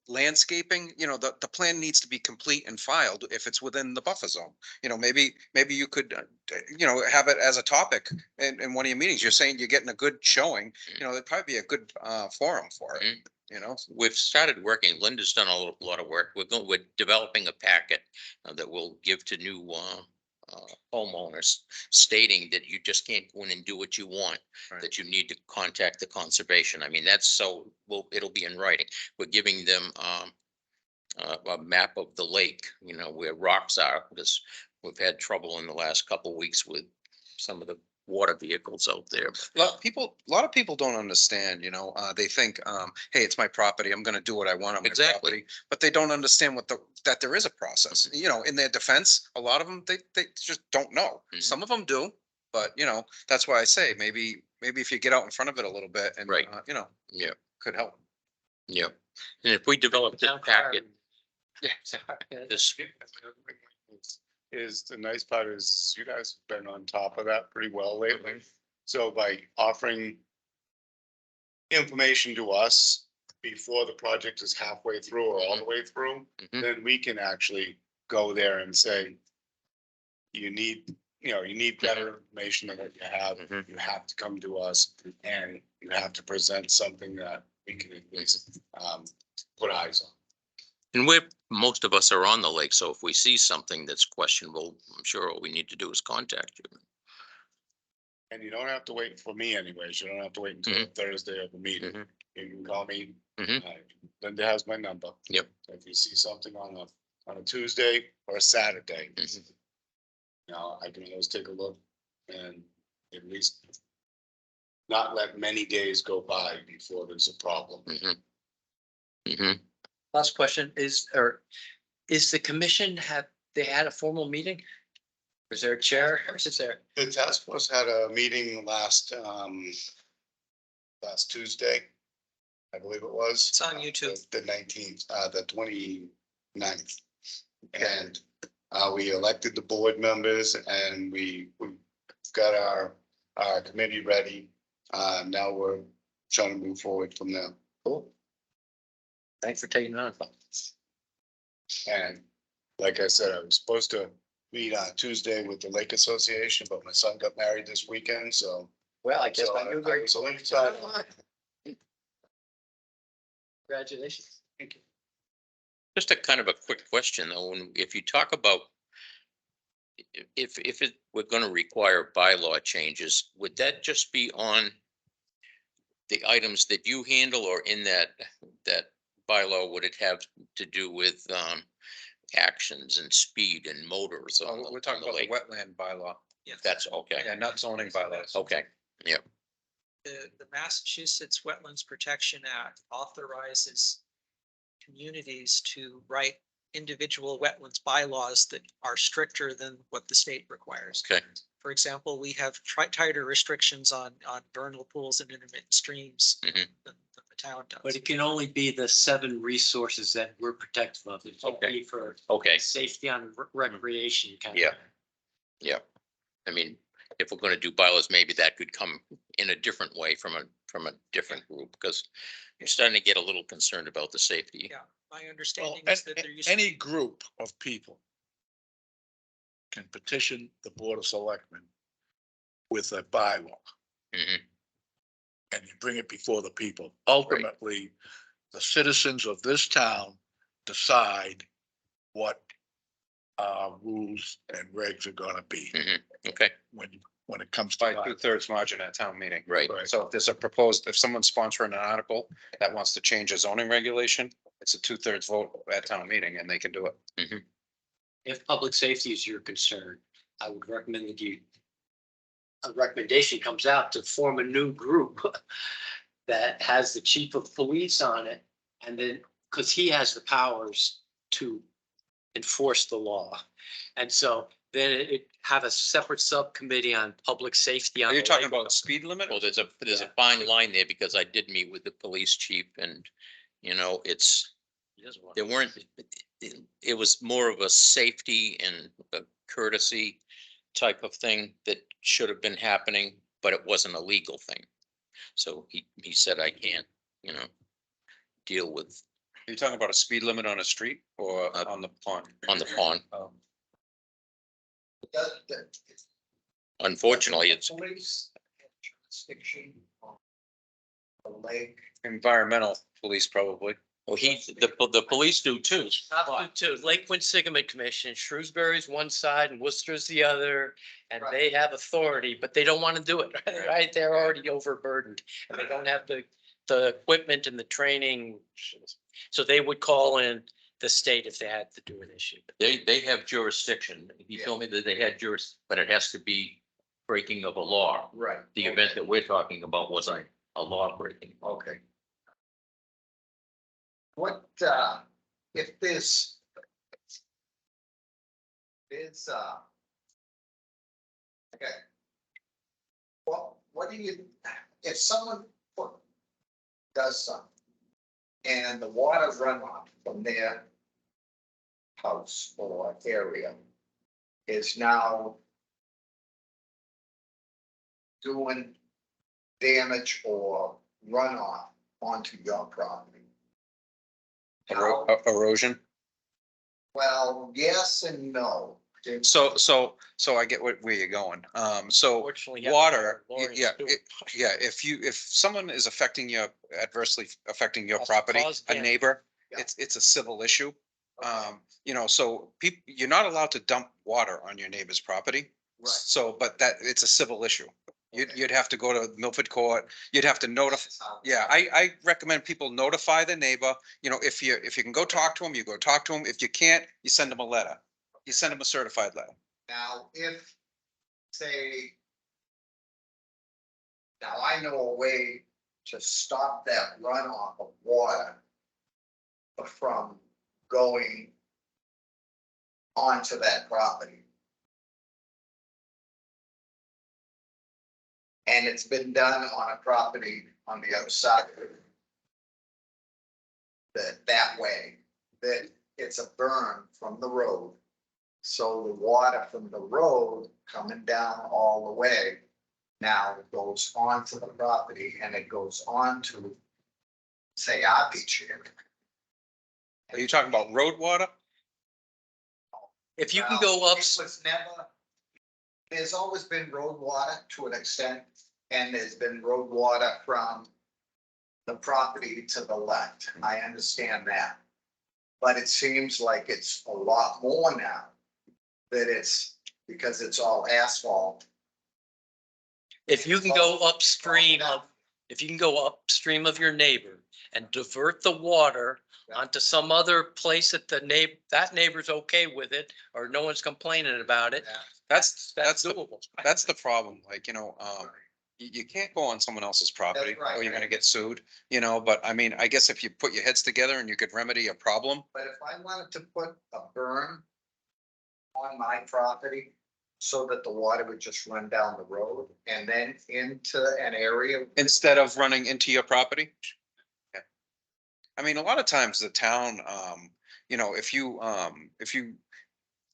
landscaping, the plan needs to be complete and filed if it's within the buffer zone. Maybe you could, have it as a topic in one of your meetings. You're saying you're getting a good showing, there'd probably be a good forum for it, We've started working, Linda's done a lot of work. We're developing a packet that we'll give to new homeowners stating that you just can't go in and do what you want, Right. that you need to contact the conservation. I mean, it'll be in writing. We're giving them a map of the lake, where rocks are, because we've had trouble in the last couple of weeks with some of the water vehicles out there. A lot of people don't understand, they think, hey, it's my property. I'm gonna do what I want on my Exactly. property. But they don't understand that there is a process, in their defense, a lot of them, they just don't know. Mhm. Some of them do, but that's why I say maybe if you get out in front of it a little bit and, Right. Yeah, could help. Yep. And if we develop this packet, this, Is the nice part is you guys have been on top of that pretty well lately. So by offering information to us before the project is halfway through or all the way through, Mhm. then we can actually go there and say, you need better information than what you have. Mhm. You have to come to us and you have to present something that we can at least put eyes on. and most of us are on the lake, so if we see something that's questionable, I'm sure all we need to do is contact you. And you don't have to wait for me anyways. You don't have to wait until Thursday of the meeting. Mhm. You can call me. Mhm. Linda has my number. Yep. If you see something on a Tuesday or a Saturday, Mhm. I can always take a look and at least not let many days go by before there's a problem. Mhm. Mhm. Last question is the commission they had a formal meeting? Was there a chair or is there? The task force had a meeting last Tuesday, I believe it was. It's on YouTube. The 19th, the 29th. And we elected the board members and we got our committee ready. Now we're trying to move forward from there. Cool. Thanks for taking it on. And like I said, I was supposed to meet on Tuesday with the Lake Association, but my son got married this weekend, so. Well, I guess So my new I was a little tired. Congratulations. Thank you. Just a kind of a quick question though, if you talk about if we're going to require bylaw changes, would that just be on the items that you handle, or in that bylaw, would it have to do with actions and speed and motors on We're talking the about the lake? wetland bylaw. Yes. That's okay. Yeah, not zoning bylaws. Okay. Yep. The Massachusetts Wetlands Protection Act authorizes communities to write individual wetlands bylaws that are stricter than what the state requires. Okay, For example, we have tighter restrictions on vernal pools and intermittent streams Mhm. than the town But does. it can only be the 7 resources that we're protective of. It can't Okay. be for okay, safety on recreation kind of. Yeah. yeah. I mean, if we're gonna do bylaws, maybe that could come in a different way from a different group, because I'm starting to get a little concerned about the safety. Yeah, my Well, understanding is that there used to any group of people can petition the Board of Selectmen with a bylaw, Mhm. and you bring it before the people. Ultimately, the citizens of this town decide what rules and regs are gonna be Mhm. Okay, when it comes By to. 2/3 margin at town meeting. right. Right. So if there's a proposed, if someone's sponsoring an article that wants to change a zoning regulation, it's a 2/3 vote at town meeting and they can do it. If public safety is your concern, I would recommend that a recommendation comes out to form a new group that has the chief of police on it. And then, because he has the powers to enforce the law. And so then it have a separate subcommittee on public safety. Are on you the talking lake. about speed limit? Well, there's a fine line there, because I did meet with the police chief, and, He doesn't want there to- weren't, it was more of a safety and a courtesy type of thing that should have been happening, but it wasn't a legal thing. So he said, I can't, deal with Are you talking about a speed limit on a street or on the pond? on the pond. Does the Unfortunately, it's, police have jurisdiction on the lake? Environmental police probably. well, the police do too. Top two, Lake Quinsigamond Commission, Shrewsbury's one side and Worcester's the other. And they have authority, but they don't want to do it, right? They're already overburdened and they don't have the equipment and the training. So they would call in the state if they had to do an issue. They have jurisdiction. He told me that they had but it has to be breaking of a law. Right. The event that we're talking about was a law breaking. Okay. What, if there's okay. What do you, if someone does something and the water runoff from their house or area is now doing damage or runoff onto your property? How- Erosion. Well, yes and no. So I get where you're going. So Fortunately, you have water, Lawrence yeah, Stewart. yeah, if someone is adversely affecting your Also property, cause a damage. neighbor, Yeah. it's a civil issue. So you're not allowed to dump water on your neighbor's property. Right. So, but it's a civil issue. Okay. You'd have to go to Milford Court, you'd have to notify. Yeah, I recommend people notify the neighbor, if you can go talk to him, you go talk to him. If you can't, you send him a letter. You send him a certified letter. Now, if, say, now I know a way to stop that runoff of water from going onto that property. And it's been done on a property on the other side of it. That way, that it's a burn from the road. So the water from the road coming down all the way now goes onto the property and it goes on to, say, our beach area. Are you talking about road water? If you can Well, go up, it was never, there's always been road water to an extent, and there's been road water from the property to the left. I understand that. But it seems like it's a lot more now. That it's, because it's all asphalt. if you can go upstream of your neighbor and divert the water onto some other place that that neighbor's okay with it, or no one's complaining about it, That's that's the doable. That's the problem, you can't go on someone else's property right, or you're gonna right. get sued, you know, but I mean, I guess if you put your heads together and you could remedy a problem. But if I wanted to put a berm on my property so that the water would just run down the road and then into an area. Instead of running into your property? Yeah. I mean, a lot of times the town, you know, if you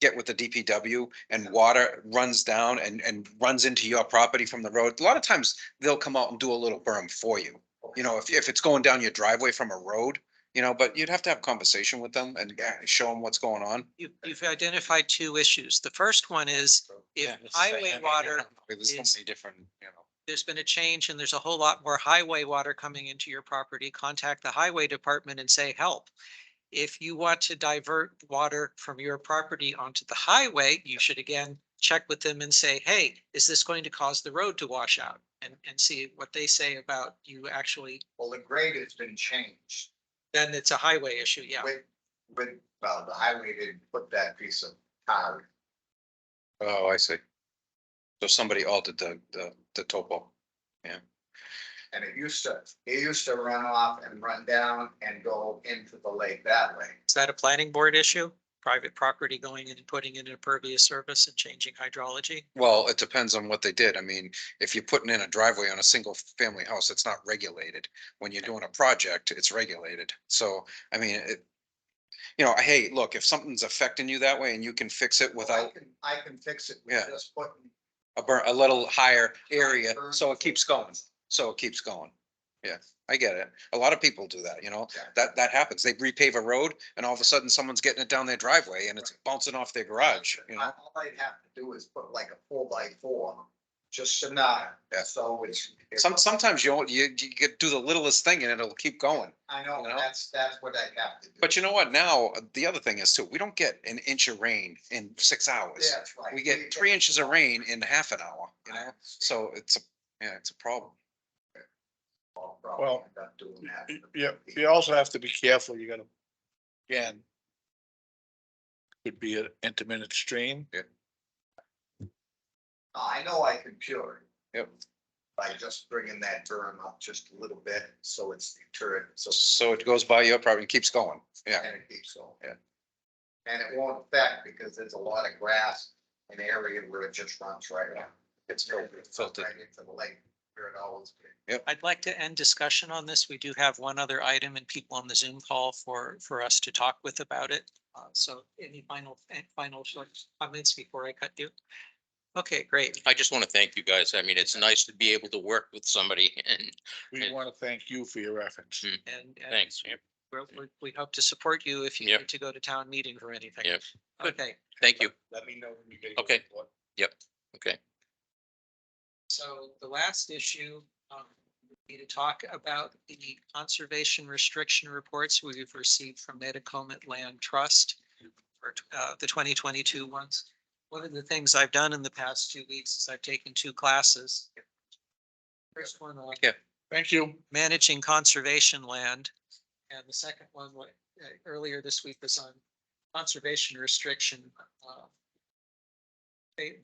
get with the DPW and water runs down and runs into your property from the road, a lot of times they'll come out and do a little berm for you. You know, if it's going down your driveway from a road, you know, but you'd have to have a conversation with them and show them what's going on. You've identified two issues. The first one is if highway water, There's so is- many different, you know. there's been a change and there's a whole lot more highway water coming into your property, contact the highway department and say, help. If you want to divert water from your property onto the highway, you should again check with them and say, hey, is this going to cause the road to wash out? And see what they say about you actually, Well, the grade has been changed. then it's a highway issue, yeah. With, well, the highway didn't put that piece of tar. Oh, I see. So somebody altered the topo. And it used to run off and run down and go into the lake that way. Is that a planning board issue? Private property going in and putting in impervious service and changing hydrology? Well, it depends on what they did. I mean, if you're putting in a driveway on a single family house, it's not regulated. When you're doing a project, it's regulated. So, I mean, you know, hey, look, if something's affecting you that way and you can fix it without I can fix it Yeah. with just putting. a little higher area, so it keeps going. So it keeps going. Yeah, I get it. A lot of people do that, you know, that happens. They repave a road and all of a sudden someone's getting it down their driveway and it's bouncing off their garage, you know? All I'd have to do is put like a 4x4, just enough, Yeah. so it's. Sometimes you could do the littlest thing and it'll keep going. I know, you know? that's what I have to do. But you know what? Now, the other thing is too, we don't get an inch of rain in 6 hours. Yeah, that's right. We get 3 inches of rain in half an hour, you know? So it's a problem. Well, Not doing that. Yeah, you also have to be careful. You gotta, again, could be an intermittent stream. I know I can cure it. Yep. By just bringing that berm up just a little bit, so it's deterred, so. So it goes by your property and keeps going. Yeah. And it keeps going. Yeah. And it won't affect because there's a lot of grass in the area where it just runs right out. It's filtered. Right into the lake where it always been. I'd like to end discussion on this. We do have one other item and people on the Zoom call for us to talk with about it. So any final short comments before I cut you? Okay, great. I just want to thank you guys. I mean, it's nice to be able to work with somebody and We want to thank you for your efforts. And thanks. Yeah. we hope to support you if you Yep. need to go to town meeting for anything. Yep. Good. Okay, Thank you. Let me know when you get. Okay. Yep. Okay. so the last issue, we need to talk about the conservation restriction reports we've received from Metacomet Land Trust for the 2022 ones. One of the things I've done in the past 2 weeks is I've taken 2 classes. First one on Thank you. managing conservation land. And the second one, earlier this week, was on conservation restriction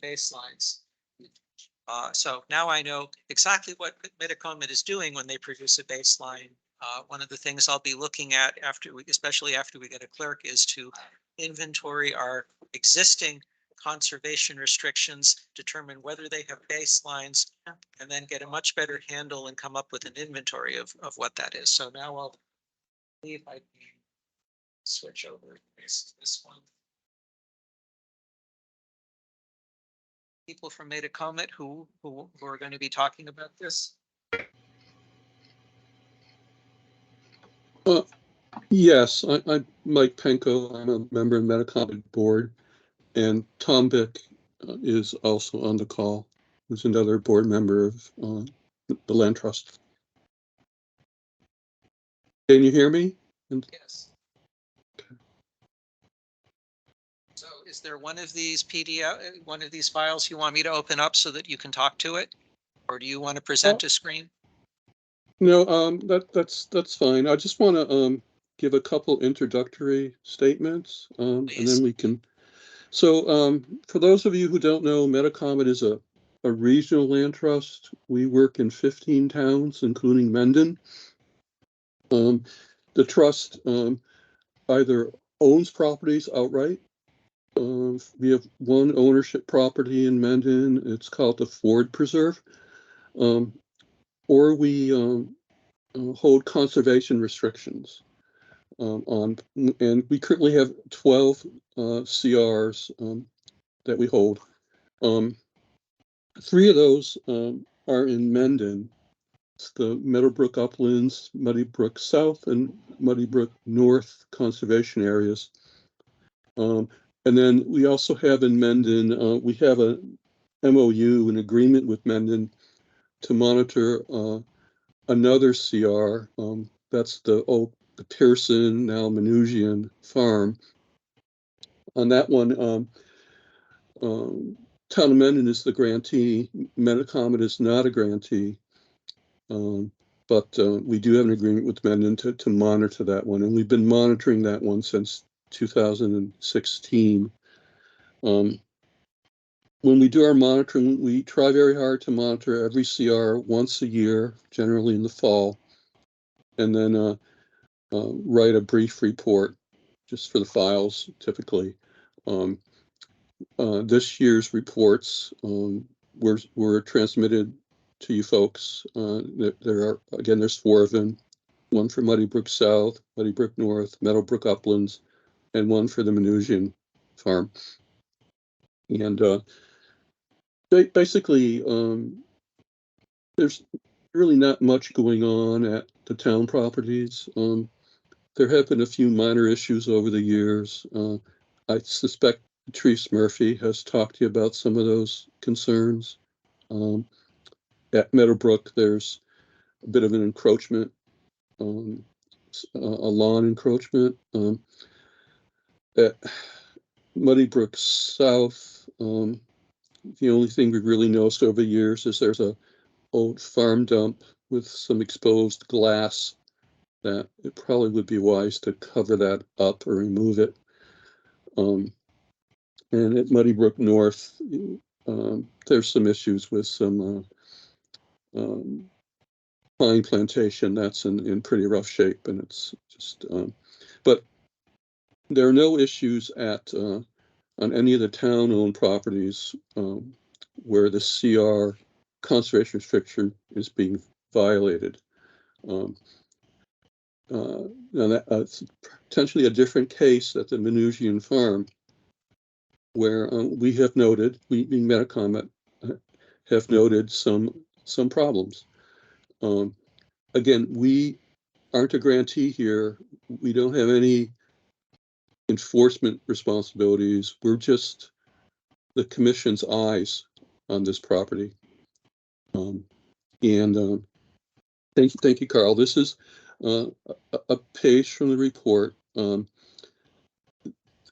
baselines. So now I know exactly what Metacomet is doing when they produce a baseline. One of the things I'll be looking at especially after we get a clerk, is to inventory our existing conservation restrictions, determine whether they have baselines, and then get a much better handle and come up with an inventory of what that is. So now I'll see if I can switch over this one. People from Metacomet who are going to be talking about this. Yes, I'm Mike Penko. I'm a member of the Metacomet board, and Tom Bick is also on the call, who's another board member of the Land Trust. Can you hear me? Yes. So is there one of these PDF, one of these files you want me to open up so that you can talk to it? Or do you want to present a screen? No, that's fine. I just want to give a couple introductory statements, and Please. then we can. So for those of you who don't know, Metacomet is a a regional land trust. We work in 15 towns, including Mendon. The trust either owns properties outright. We have one ownership property in Mendon. It's called the Ford Preserve. Or we hold conservation restrictions on, and we currently have 12 CRs that we hold. 3 of those are in Mendon. It's the Meadowbrook Uplands, Muddy Brook South, and Muddy Brook North conservation areas. And then we also have in Mendon, we have a MOU, an agreement with Mendon to monitor another CR. That's the Pearson, now Menusian farm. On that one, Town of Mendon is the grantee. Metacomet is not a grantee. But we do have an agreement with Mendon to monitor that one, and we've been monitoring that one since 2016. When we do our monitoring, we try very hard to monitor every CR once a year, generally in the fall, and then write a brief report just for the files, typically. This year's reports were transmitted to you folks. There's 4 of them, one for Muddy Brook South, Muddy Brook North, Meadowbrook Uplands, and one for the Menusian farm. And basically, there's really not much going on at the town properties. There have been a few minor issues over the years. I suspect Patrice Murphy has talked to you about some of those concerns. At Meadowbrook, there's a bit of an encroachment, a lawn encroachment. At Muddy Brook South, the only thing we've really noticed over the years is there's a old farm dump with some exposed glass that it probably would be wise to cover that up or remove it. And at Muddy Brook North, there's some issues with some pine plantation that's in pretty rough shape, and it's just, but there are no issues on any of the town-owned properties where the CR conservation restriction is being violated. Now that's potentially a different case at the Menusian farm, where we have noted, we being Metacomet, have noted some problems. Again, we aren't a grantee here. We don't have any enforcement responsibilities. We're just the commission's eyes on this property. Thank you, Carl. This is a page from the report.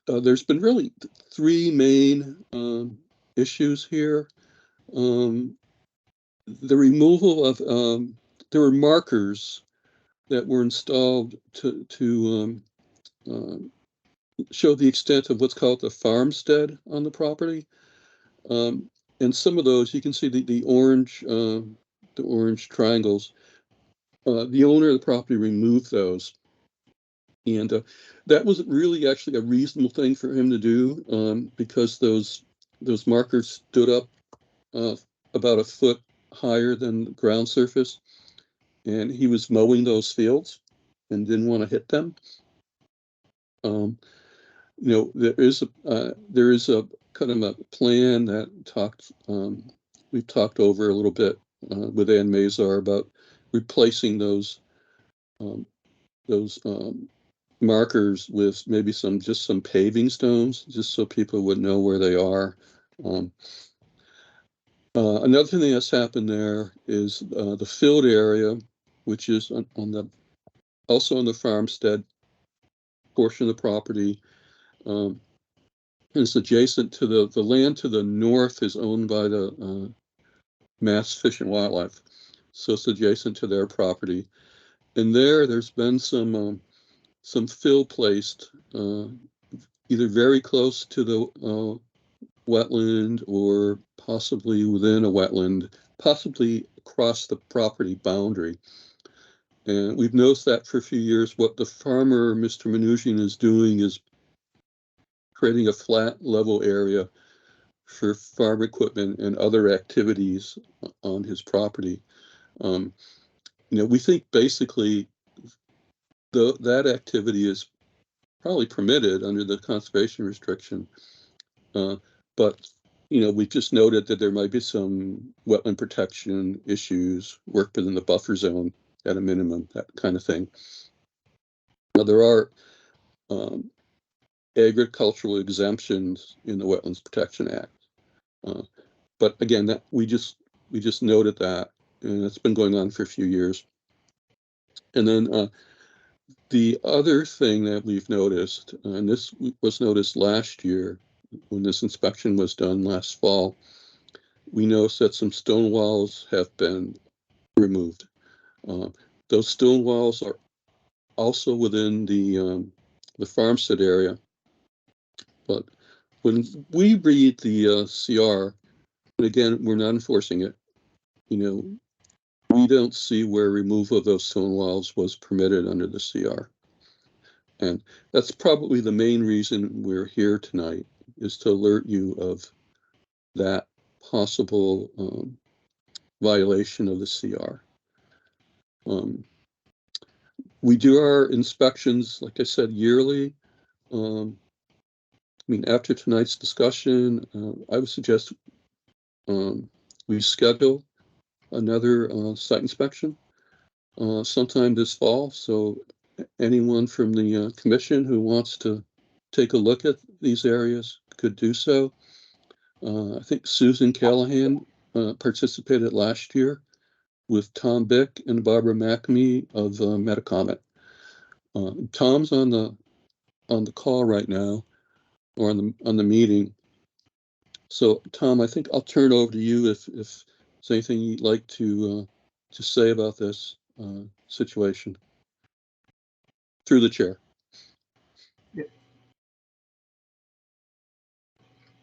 There's been really 3 main issues here. The removal of there were markers that were installed to show the extent of what's called the farmstead on the property. And some of those, you can see the orange triangles. The owner of the property removed those. And that was really actually a reasonable thing for him to do, because those markers stood up about a foot higher than the ground surface, and he was mowing those fields and didn't want to hit them. You know, there is a kind of a plan that we've talked over a little bit with Ann Mazar about replacing those markers with maybe just some paving stones, just so people would know where they are. Another thing that's happened there is the field area, which is also on the farmstead portion of the property. It's adjacent to the land to the north is owned by the Mass Fish and Wildlife, so it's adjacent to their property. And there's been some fill placed either very close to wetland or possibly within a wetland, possibly across the property boundary. And we've noticed that for a few years. What the farmer, Mr. Mnuchin, is doing is creating a flat level area for farm equipment and other activities on his property. We think basically that activity is probably permitted under the conservation restriction. But, we just noted that there might be some wetland protection issues, work within the buffer zone at a minimum, that kind of thing. Now, there are agricultural exemptions in the Wetlands Protection Act. But again, that we just noted that, and it's been going on for a few years. And then the other thing that we've noticed, and this was noticed last year when this inspection was done last fall, we noticed that some stone walls have been removed. Those stone walls are also within the farmstead area. But when we read the CR, and again, we're not enforcing it, we don't see where removal of those stone walls was permitted under the CR. And that's probably the main reason we're here tonight, is to alert you of that possible violation of the CR. We do our inspections, like I said, yearly. After tonight's discussion, I would suggest we schedule another site inspection sometime this fall. So anyone from the commission who wants to take a look at these areas could do so. I think Susan Callahan participated last year with Tom Bick and Barbara McAmey of Metacomet. Tom's on the call right now, or on the meeting. So Tom, I think I'll turn over to you if there's anything you'd like to say about this situation through the chair.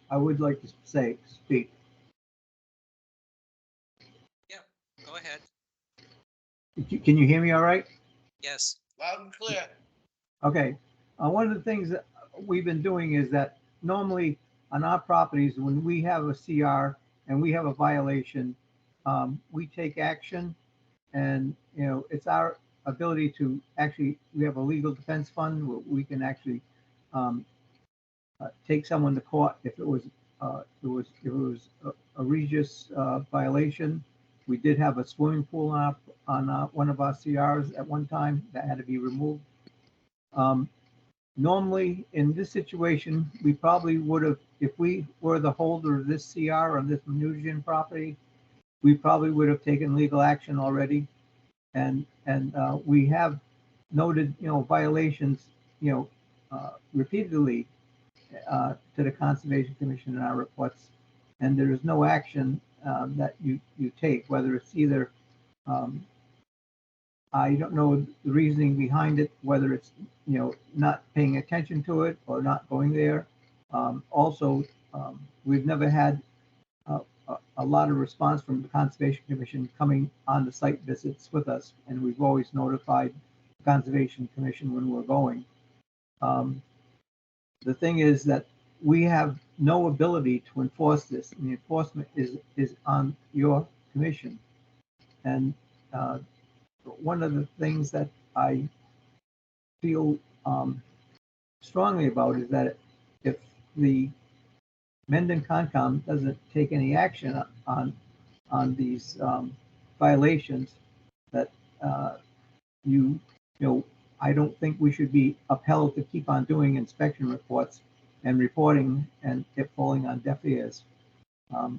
I would like to speak. Yeah, go ahead. Can you hear me all right? Yes. Loud and clear. Okay. One of the things that we've been doing is that normally on our properties, when we have a CR and we have a violation, we take action, and it's our ability to actually, we have a legal defense fund where we can actually take someone to court if it was a egregious violation. We did have a swimming pool on one of our CRs at one time that had to be removed. Normally, in this situation, we probably would have, if we were the holder of this CR on this Mnuchin property, we probably would have taken legal action already. And we have noted, violations, repeatedly to the Conservation Commission in our reports, and there is no action that you take, whether it's either, I don't know the reasoning behind it, whether it's, not paying attention to it or not going there. Also, we've never had a lot of response from the Conservation Commission coming on the site visits with us, and we've always notified the Conservation Commission when we're going. The thing is that we have no ability to enforce this, and the enforcement is on your commission. And one of the things that I feel strongly about is that if the Mendon Concom doesn't take any action on these violations, that I don't think we should be upheld to keep on doing inspection reports and reporting and it falling on deaf ears.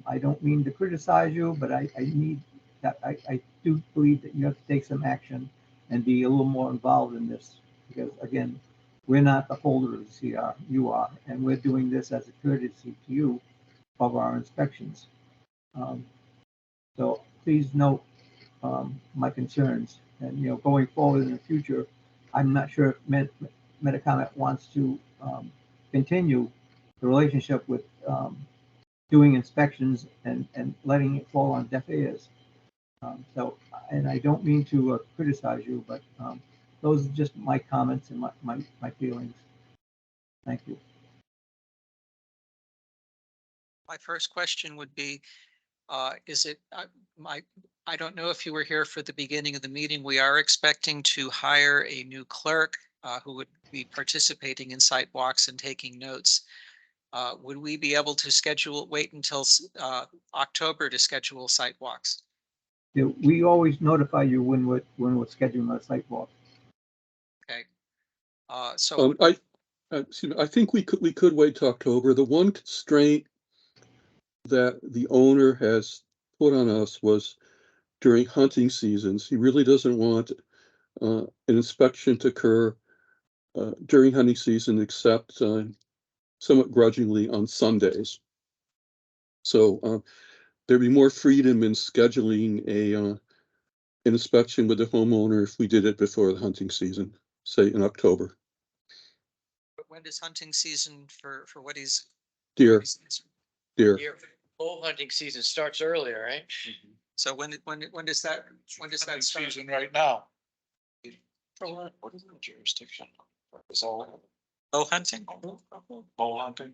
I don't mean to criticize you, but I need that. I do believe that you have to take some action and be a little more involved in this, because again, we're not the holder of the CR, you are, and we're doing this as a courtesy to you of our inspections. So please note my concerns, and going forward in the future, I'm not sure if Metacomet wants to continue the relationship with doing inspections and letting it fall on deaf ears. So, and I don't mean to criticize you, but those are just my comments and my feelings. Thank you. My first question would be, is it, I don't know if you were here for the beginning of the meeting. We are expecting to hire a new clerk who would be participating in site walks and taking notes. Would we be able to wait until October to schedule site walks? Yeah, we always notify you when we're scheduling a site walk. Okay. So Excuse me, I think we could wait till October. The one constraint that the owner has put on us was during hunting seasons. He really doesn't want an inspection to occur during hunting season, except somewhat grudgingly on Sundays. So there'd be more freedom in scheduling an inspection with the homeowner if we did it before the hunting season, say in October. but when does hunting season for what he's? Deer, deer. Bull hunting season starts earlier, right? So when does that start? Season right now. What is the jurisdiction? It's all. Bow hunting? Bow hunting.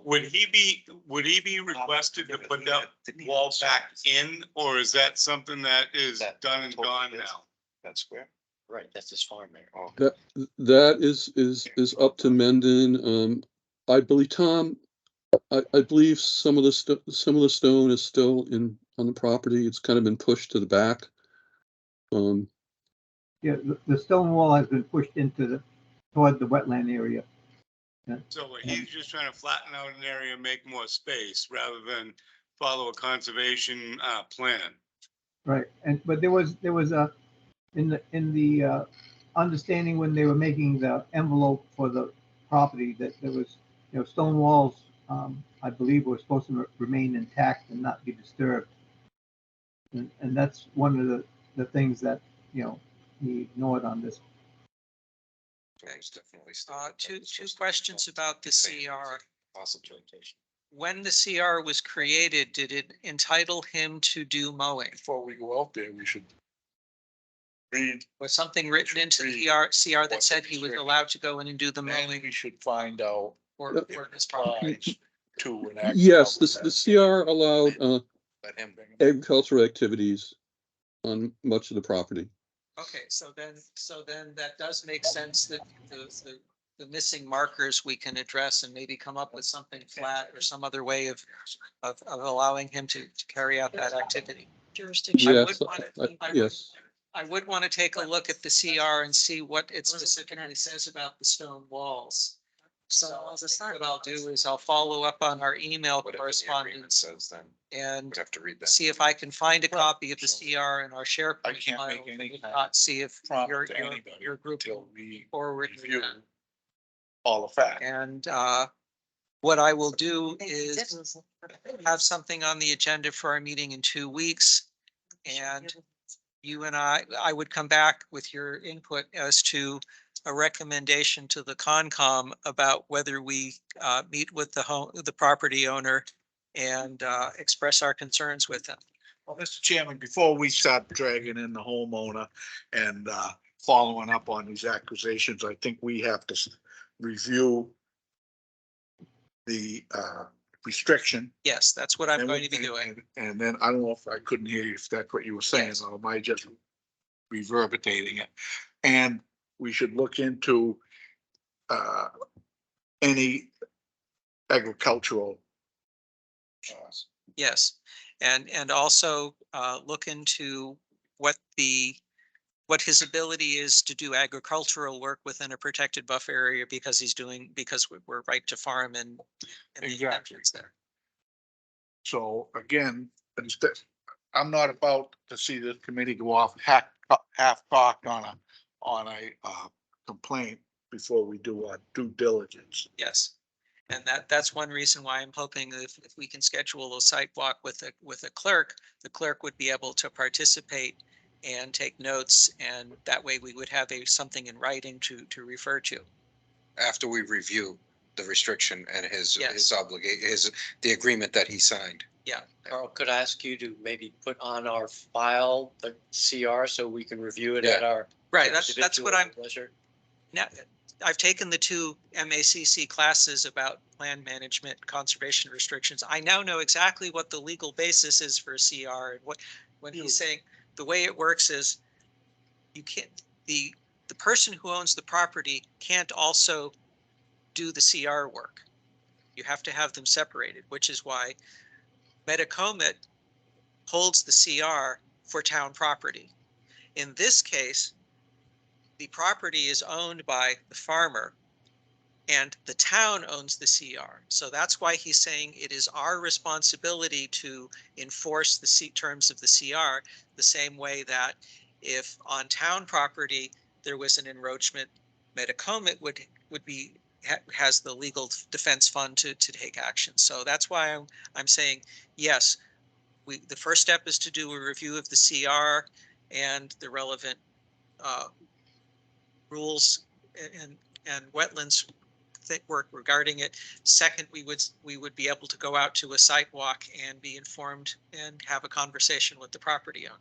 Would he be requested to put that wall back in, or is that something that is done and gone now? That's square. Right, that's his farm there. Oh. That is up to Mendon. I believe, Tom, I believe some of the stone is still on the property. It's kind of been pushed to the back. Yeah, the stone wall has been pushed toward the wetland area. So he's just trying to flatten out an area, and make more space rather than follow a conservation plan. Right, but there was in the understanding when they were making the envelope for the property that there was, stone walls, I believe were supposed to remain intact and not be disturbed. And that's one of the things that, he ignored on this. Two questions about the CR. Possible location. When the CR was created, did it entitle him to do mowing? Before we go out there, we should read. Was something written into the CR that said he was allowed to go in and do the Then mowing we should find out or his property? applies to an. Yes, the CR allowed Let him bring it. agricultural activities on much of the property. Okay, so then that does make sense that the missing markers we can address and maybe come up with something flat or some other way of allowing him to carry out that activity. Jurisdiction. Yes, yes. I would want to take a look at the CR and see what it specifically says about the stone walls. So what I'll do is I'll follow up on our email Whatever the agreement correspondence says, then and we'd have to read that. see if I can find a copy of the CR in our SharePoint I can't file. make any If not, see if prompt your, to your, anybody your group until will we forward review that. all the facts. And what I will do is have something on the agenda for our meeting in 2 weeks. And you and I would come back with your input as to a recommendation to the Concom about whether we meet with the property owner and express our concerns with them. Well, Mr. Chairman, before we start dragging in the homeowner and following up on these accusations, I think we have to review the restriction. Yes, that's what I'm And going we- to be doing. And then I don't know if I couldn't hear you, if that's what you were saying, Yes. or am I just reverberating it? And we should look into any agricultural. Yes, and also look into what his ability is to do agricultural work within a protected buffer area because we're right to farm and the Exactly. entrance there. So again, I'm not about to see this committee go off half-cocked on a complaint before we do our due diligence. Yes. And that's one reason why I'm hoping if we can schedule a site walk with a clerk, the clerk would be able to participate and take notes, and that way we would have something in writing to refer to. After we review the restriction and his Yes. obligation, the agreement that he signed. Yeah. Carl, could I ask you to maybe put on our file the CR so we can review it at our. Right, that's what I'm, Pleasure. now, I've taken the 2 MACC classes about land management, conservation restrictions. I now know exactly what the legal basis is for a CR and when he's saying, the way it works is you can't, the person who owns the property can't also do the CR work. You have to have them separated, which is why Metacomet holds the CR for town property. In this case, the property is owned by the farmer and the town owns the CR. So that's why he's saying it is our responsibility to enforce the terms of the CR, the same way that if on town property there was an encroachment, Metacomet would be has the legal defense fund to take action. So that's why I'm saying yes. The first step is to do a review of the CR and the relevant rules and wetlands work regarding it. Second, we would be able to go out to a site walk and be informed and have a conversation with the property owner.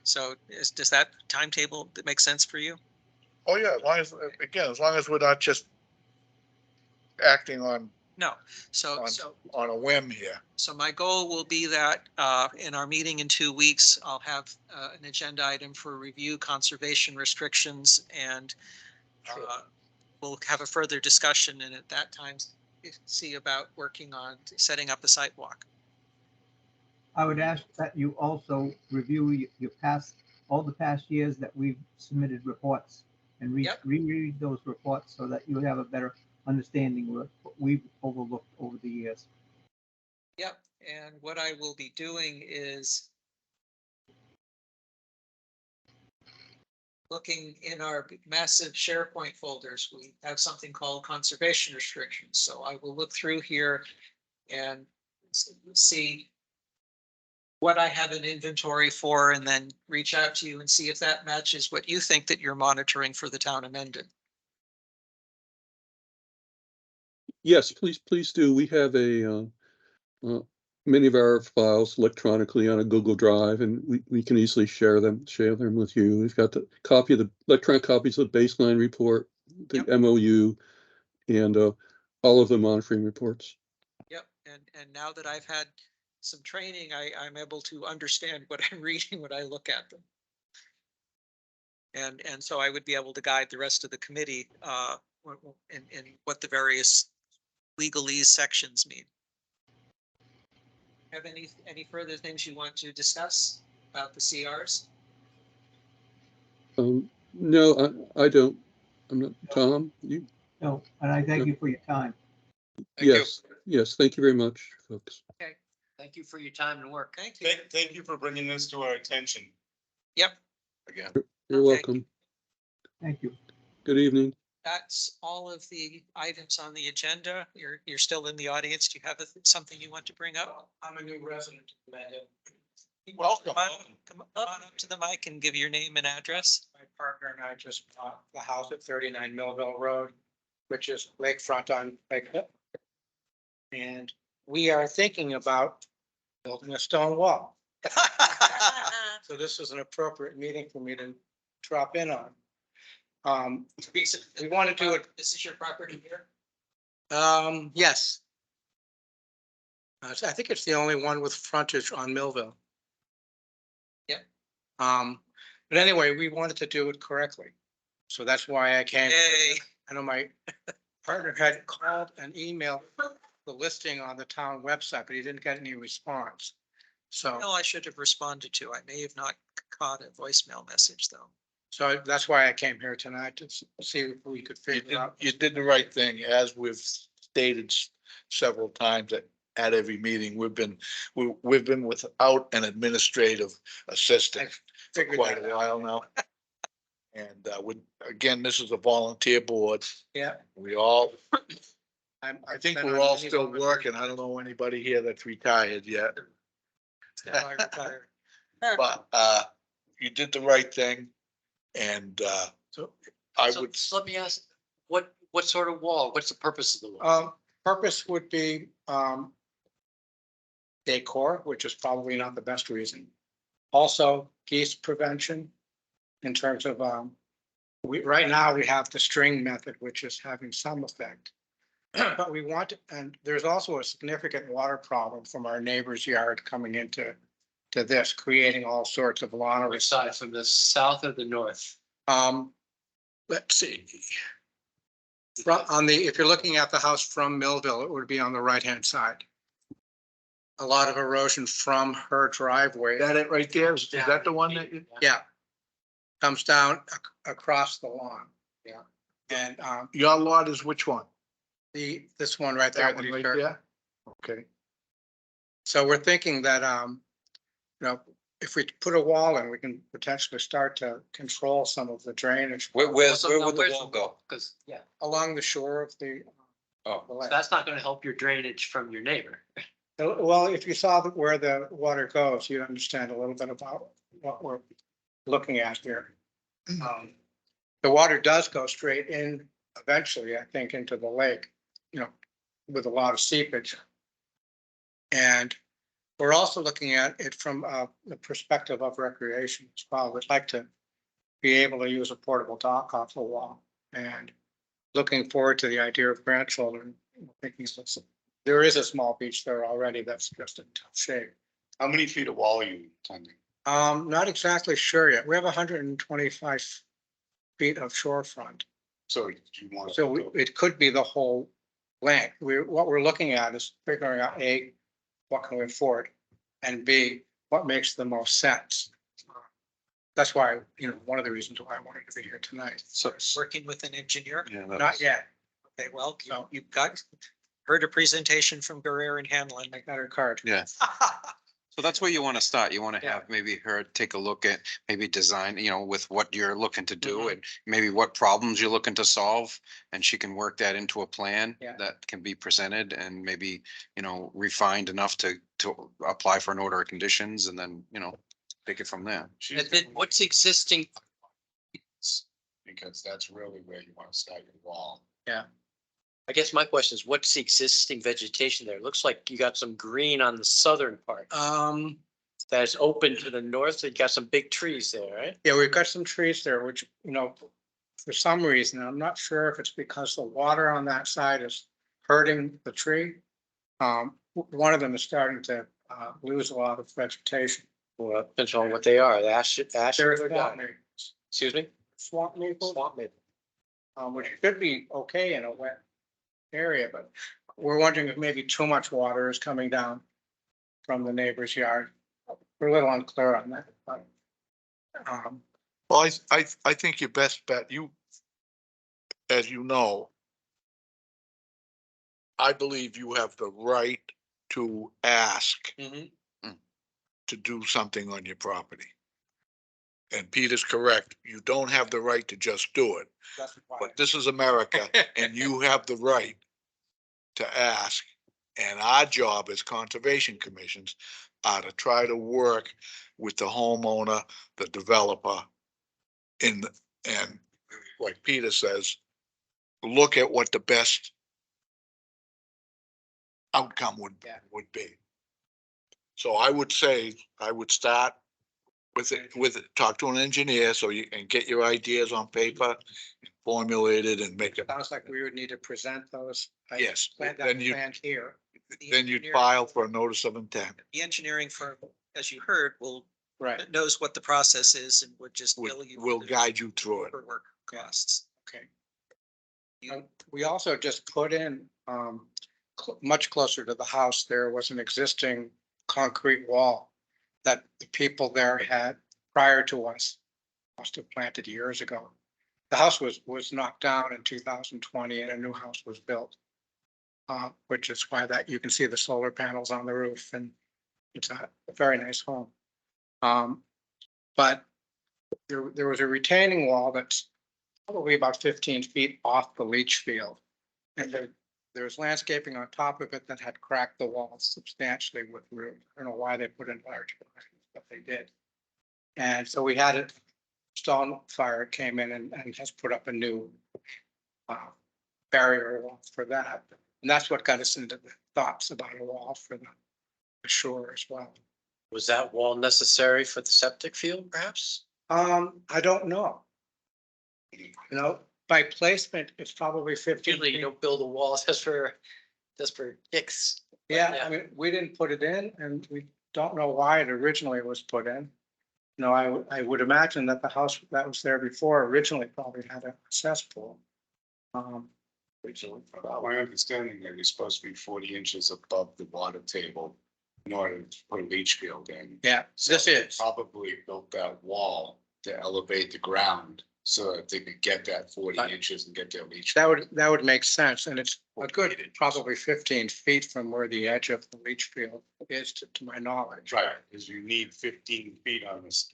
So does that timetable make sense for you? Oh, yeah, as long as we're not just acting on No. So a whim here. So my goal will be that in our meeting in 2 weeks, I'll have an agenda item for review conservation restrictions and we'll have a further discussion and at that time see about working on setting up a site walk. I would ask that you also review your all the past years that we've submitted reports and reread those reports so that you have a better understanding of what we've overlooked over the years. Yep, and what I will be doing is looking in our massive SharePoint folders. We have something called conservation restrictions. So I will look through here and see what I have an inventory for and then reach out to you and see if that matches what you think that you're monitoring for the town of Mendon. Yes, please do. We have many of our files electronically on a Google Drive, and we can easily share them with you. We've got the electronic copies of the baseline report, the MOU, and all of the monitoring reports. Yep, and now that I've had some training, I'm able to understand what I'm reading when I look at them. And so I would be able to guide the rest of the committee in what the various legalese sections mean. Have any further things you want to discuss about the CRs? No, I don't. I'm not. Tom, you? No, and I thank you for your time. Yes. Thank you very much, folks. Okay. Thank you for your time and work. Thank you. Thank you for bringing this to our attention. Yep. Again. You're welcome. Thank you. Good evening. That's all of the items on the agenda. You're still in the audience. Do you have something you want to bring up? I'm a new resident of Mendon. Welcome. Come on up to the mic and give your name and address. My partner and I just bought the house at 39 Millville Road, which is lakefront on Lake Hip. And we are thinking about building a stone wall. So this is an appropriate meeting for me to drop in on. We want to do it. This is your property here? Yes. I think it's the only one with frontage on Millville. Yep. But anyway, we wanted to do it correctly. So that's why I came. Yay. I know my partner had called and emailed the listing on the town website, but he didn't get any response. So, No, I should have responded to. I may have not caught a voicemail message though. so that's why I came here tonight to see if we could figure it out. You did the right thing, as we've stated several times at every meeting. We've been without an administrative assistant for Figured quite that a out. while now. And again, this is a volunteer board. Yeah. We all, I I've think been we're on all many still volunteer- working. I don't know anybody here that's retired yet. Till I retire. But you did the right thing. And So I So would, so let me ask, what what sort of wall? What's the purpose of the wall? Purpose would be, decor, which is probably not the best reason. Also geese prevention in terms of, right now we have the string method, which is having some effect. But we want, and there's also a significant water problem from our neighbor's yard coming into this, creating all sorts of lawn. Which side, from the south or the north? Let's see. On the, if you're looking at the house from Millville, it would be on the right-hand side. A lot of erosion from her driveway. Is that it right there? Is that the one that you? Yeah. Comes down across the lawn. Yeah. And, Your lot is which one? this one right there. That one right there? Okay. So we're thinking that, if we put a wall in, we can potentially start to control some of the drainage. Where would the Where's wall go? Because, yeah, Along the shore of the. Oh. the so lake. that's not gonna help your drainage from your neighbor. Well, if you saw where the water goes, you'd understand a little bit about what we're looking at here. The water does go straight in eventually, I think, into the lake, with a lot of seepage. And we're also looking at it from the perspective of recreation as well. We'd like to be able to use a portable dock off the wall, and looking forward to the idea of grandchildren. Thinking there is a small beach there already that's just in tough shape. How many feet of wall are you intending? Not exactly sure yet. We have 125 feet of shorefront. So do you want? So it could be the whole length. What we're looking at is figuring out A, what can we afford? And B, what makes the most sense? That's why, one of the reasons why I wanted to be here tonight. So, Working with an engineer? yeah, Not yet. Okay, well, you've heard a presentation from Guerrero and Hanlon. I got her card. yeah. So that's where you want to start. You want to Yeah. have maybe her take a look at maybe design, with what you're looking to do Mhm. and maybe what problems you're looking to solve. And she can work that into a plan Yeah. that can be presented and maybe, refined enough to apply for an order of conditions and then, take it from there. What's existing? Because that's really where you want to start your wall. I guess my question is, what's the existing vegetation there? It looks like you got some green on the southern part. That's open to the north. You got some big trees there, right? Yeah, we've got some trees there, which, for some reason, I'm not sure if it's because the water on that side is hurting the tree. One of them is starting to lose a lot of vegetation. Well, depends on what they are. The ash. They're swamp maples. Excuse me? Swamp maple, Swamp maple. which should be okay in a wet area, but we're wondering if maybe too much water is coming down from the neighbor's yard. We're a little unclear on that, but. Well, I think your best bet, as you know, I believe you have the right to ask to do something on your property. And Peter's correct, you don't have the right to just do it, but this is America and you have the right to ask. And our job as conservation commissions are to try to work with the homeowner, the developer, and like Peter says, look at what the best outcome would be. So I would say, I would start with it, talk to an engineer so you can get your ideas on paper, formulate it and make it. Sounds like we would need to present those. Yes, Plan then you, here. then you'd file for a notice of intent. The engineering firm, as you heard, Right, knows what the process is and would just bill you. We'll guide you through it. For work costs. okay. We also just put in, much closer to the house, there was an existing concrete wall that the people there had prior to us must have planted years ago. The house was knocked down in 2020 and a new house was built. Which is why that you can see the solar panels on the roof, and it's a very nice home. But there was a retaining wall that's probably about 15 feet off the leach field. And there was landscaping on top of it that had cracked the walls substantially with root. I don't know why they put in large, but they did. And so we had it, Stone Fire came in and has put up a new barrier wall for that. And that's what got us into the thoughts about a wall for the shore as well. Was that wall necessary for the septic field perhaps? I don't know. You know, by placement, it's probably 15 Usually you feet. don't build a wall just for kicks. Yeah, yeah. I mean, we didn't put it in and we don't know why it originally was put in. No, I would imagine that the house that was there before originally probably had a cesspool. My understanding that it's supposed to be 40 inches above the water table in order to put a leach field in. Yeah, So this they is. probably built that wall to elevate the ground so that they could get that 40 Right. inches and get their leach. That would make sense, and it's a good, probably 15 feet from where the edge of the leach field is to my knowledge. Right, because you need 15 feet on this,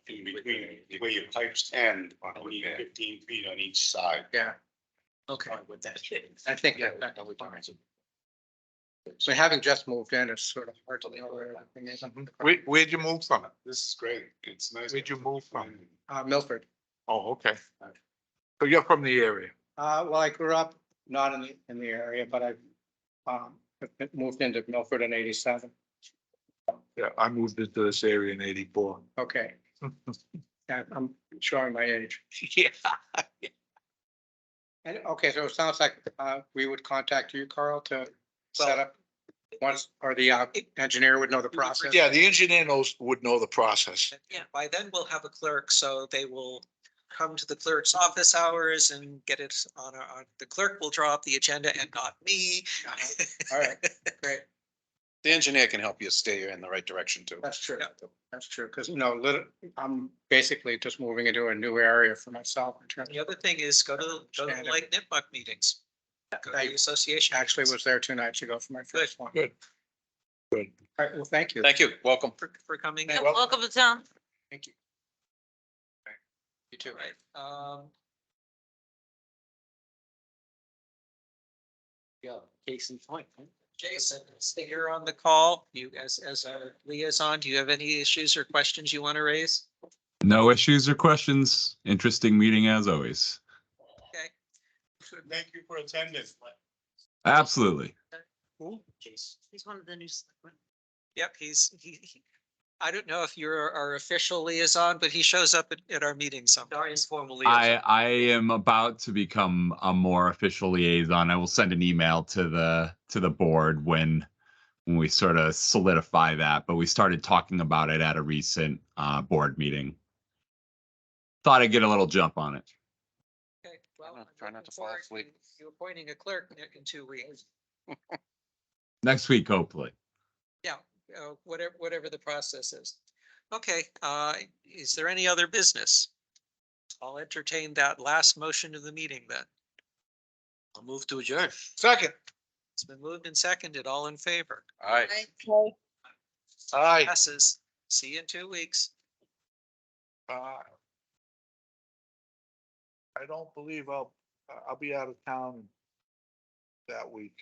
in between, where your pipes end, you need 15 feet on each side. Yeah, Okay. with that. I think that. So having just moved in, it's sort of hard to know where everything is. Where'd you move from? This is great, it's nice. Where'd you move from? Milford. Oh, okay. So you're from the area? Well, I grew up not in the area, but I moved into Milford in 87. Yeah, I moved into this area in 84. Okay. Yeah, I'm showing my age. Yeah. And, okay, so it sounds like we would contact you, Carl, to set up once, or the engineer would know the process. Yeah, the engineer would know the process. Yeah, by then we'll have a clerk, so they will come to the clerk's office hours and get it on the clerk will draw up the agenda and not me. All right, great. The engineer can help you steer you in the right direction too. That's true. Yeah. That's true, because, I'm basically just moving into a new area for myself in terms. The other thing is go to the Lake Nipmuc meetings. Go to I the association. actually meetings. was there 2 nights ago for my first one. Good. Good. All right, well, thank you. Thank you. Welcome. For coming. Yeah, in. Welcome to town. Thank you. You too. Right. Yeah, case in point. Jason, you're on the call. You as a liaison, do you have any issues or questions you want to raise? No issues or questions. Interesting meeting as always. Okay. Thank you for attending. Absolutely. He's one of the new selectmen. Yep, I don't know if you're our official liaison, but he shows up at our meetings sometimes. Darius formally. I am about to become a more official liaison. I will send an email to the board when we sort of solidify that, but we started talking about it at a recent board meeting. Thought I'd get a little jump on it. Okay, well, I'm Try not looking to fall forward asleep. to you appointing a clerk in 2 weeks. Next week, hopefully. Yeah, whatever the process is. Okay, is there any other business? I'll entertain that last motion of the meeting then. I'll move to adjourn. Second. It's been moved and seconded. All in favor? All right. Okay. Aye. Passes. See you in 2 weeks. I don't believe I'll be out of town that week.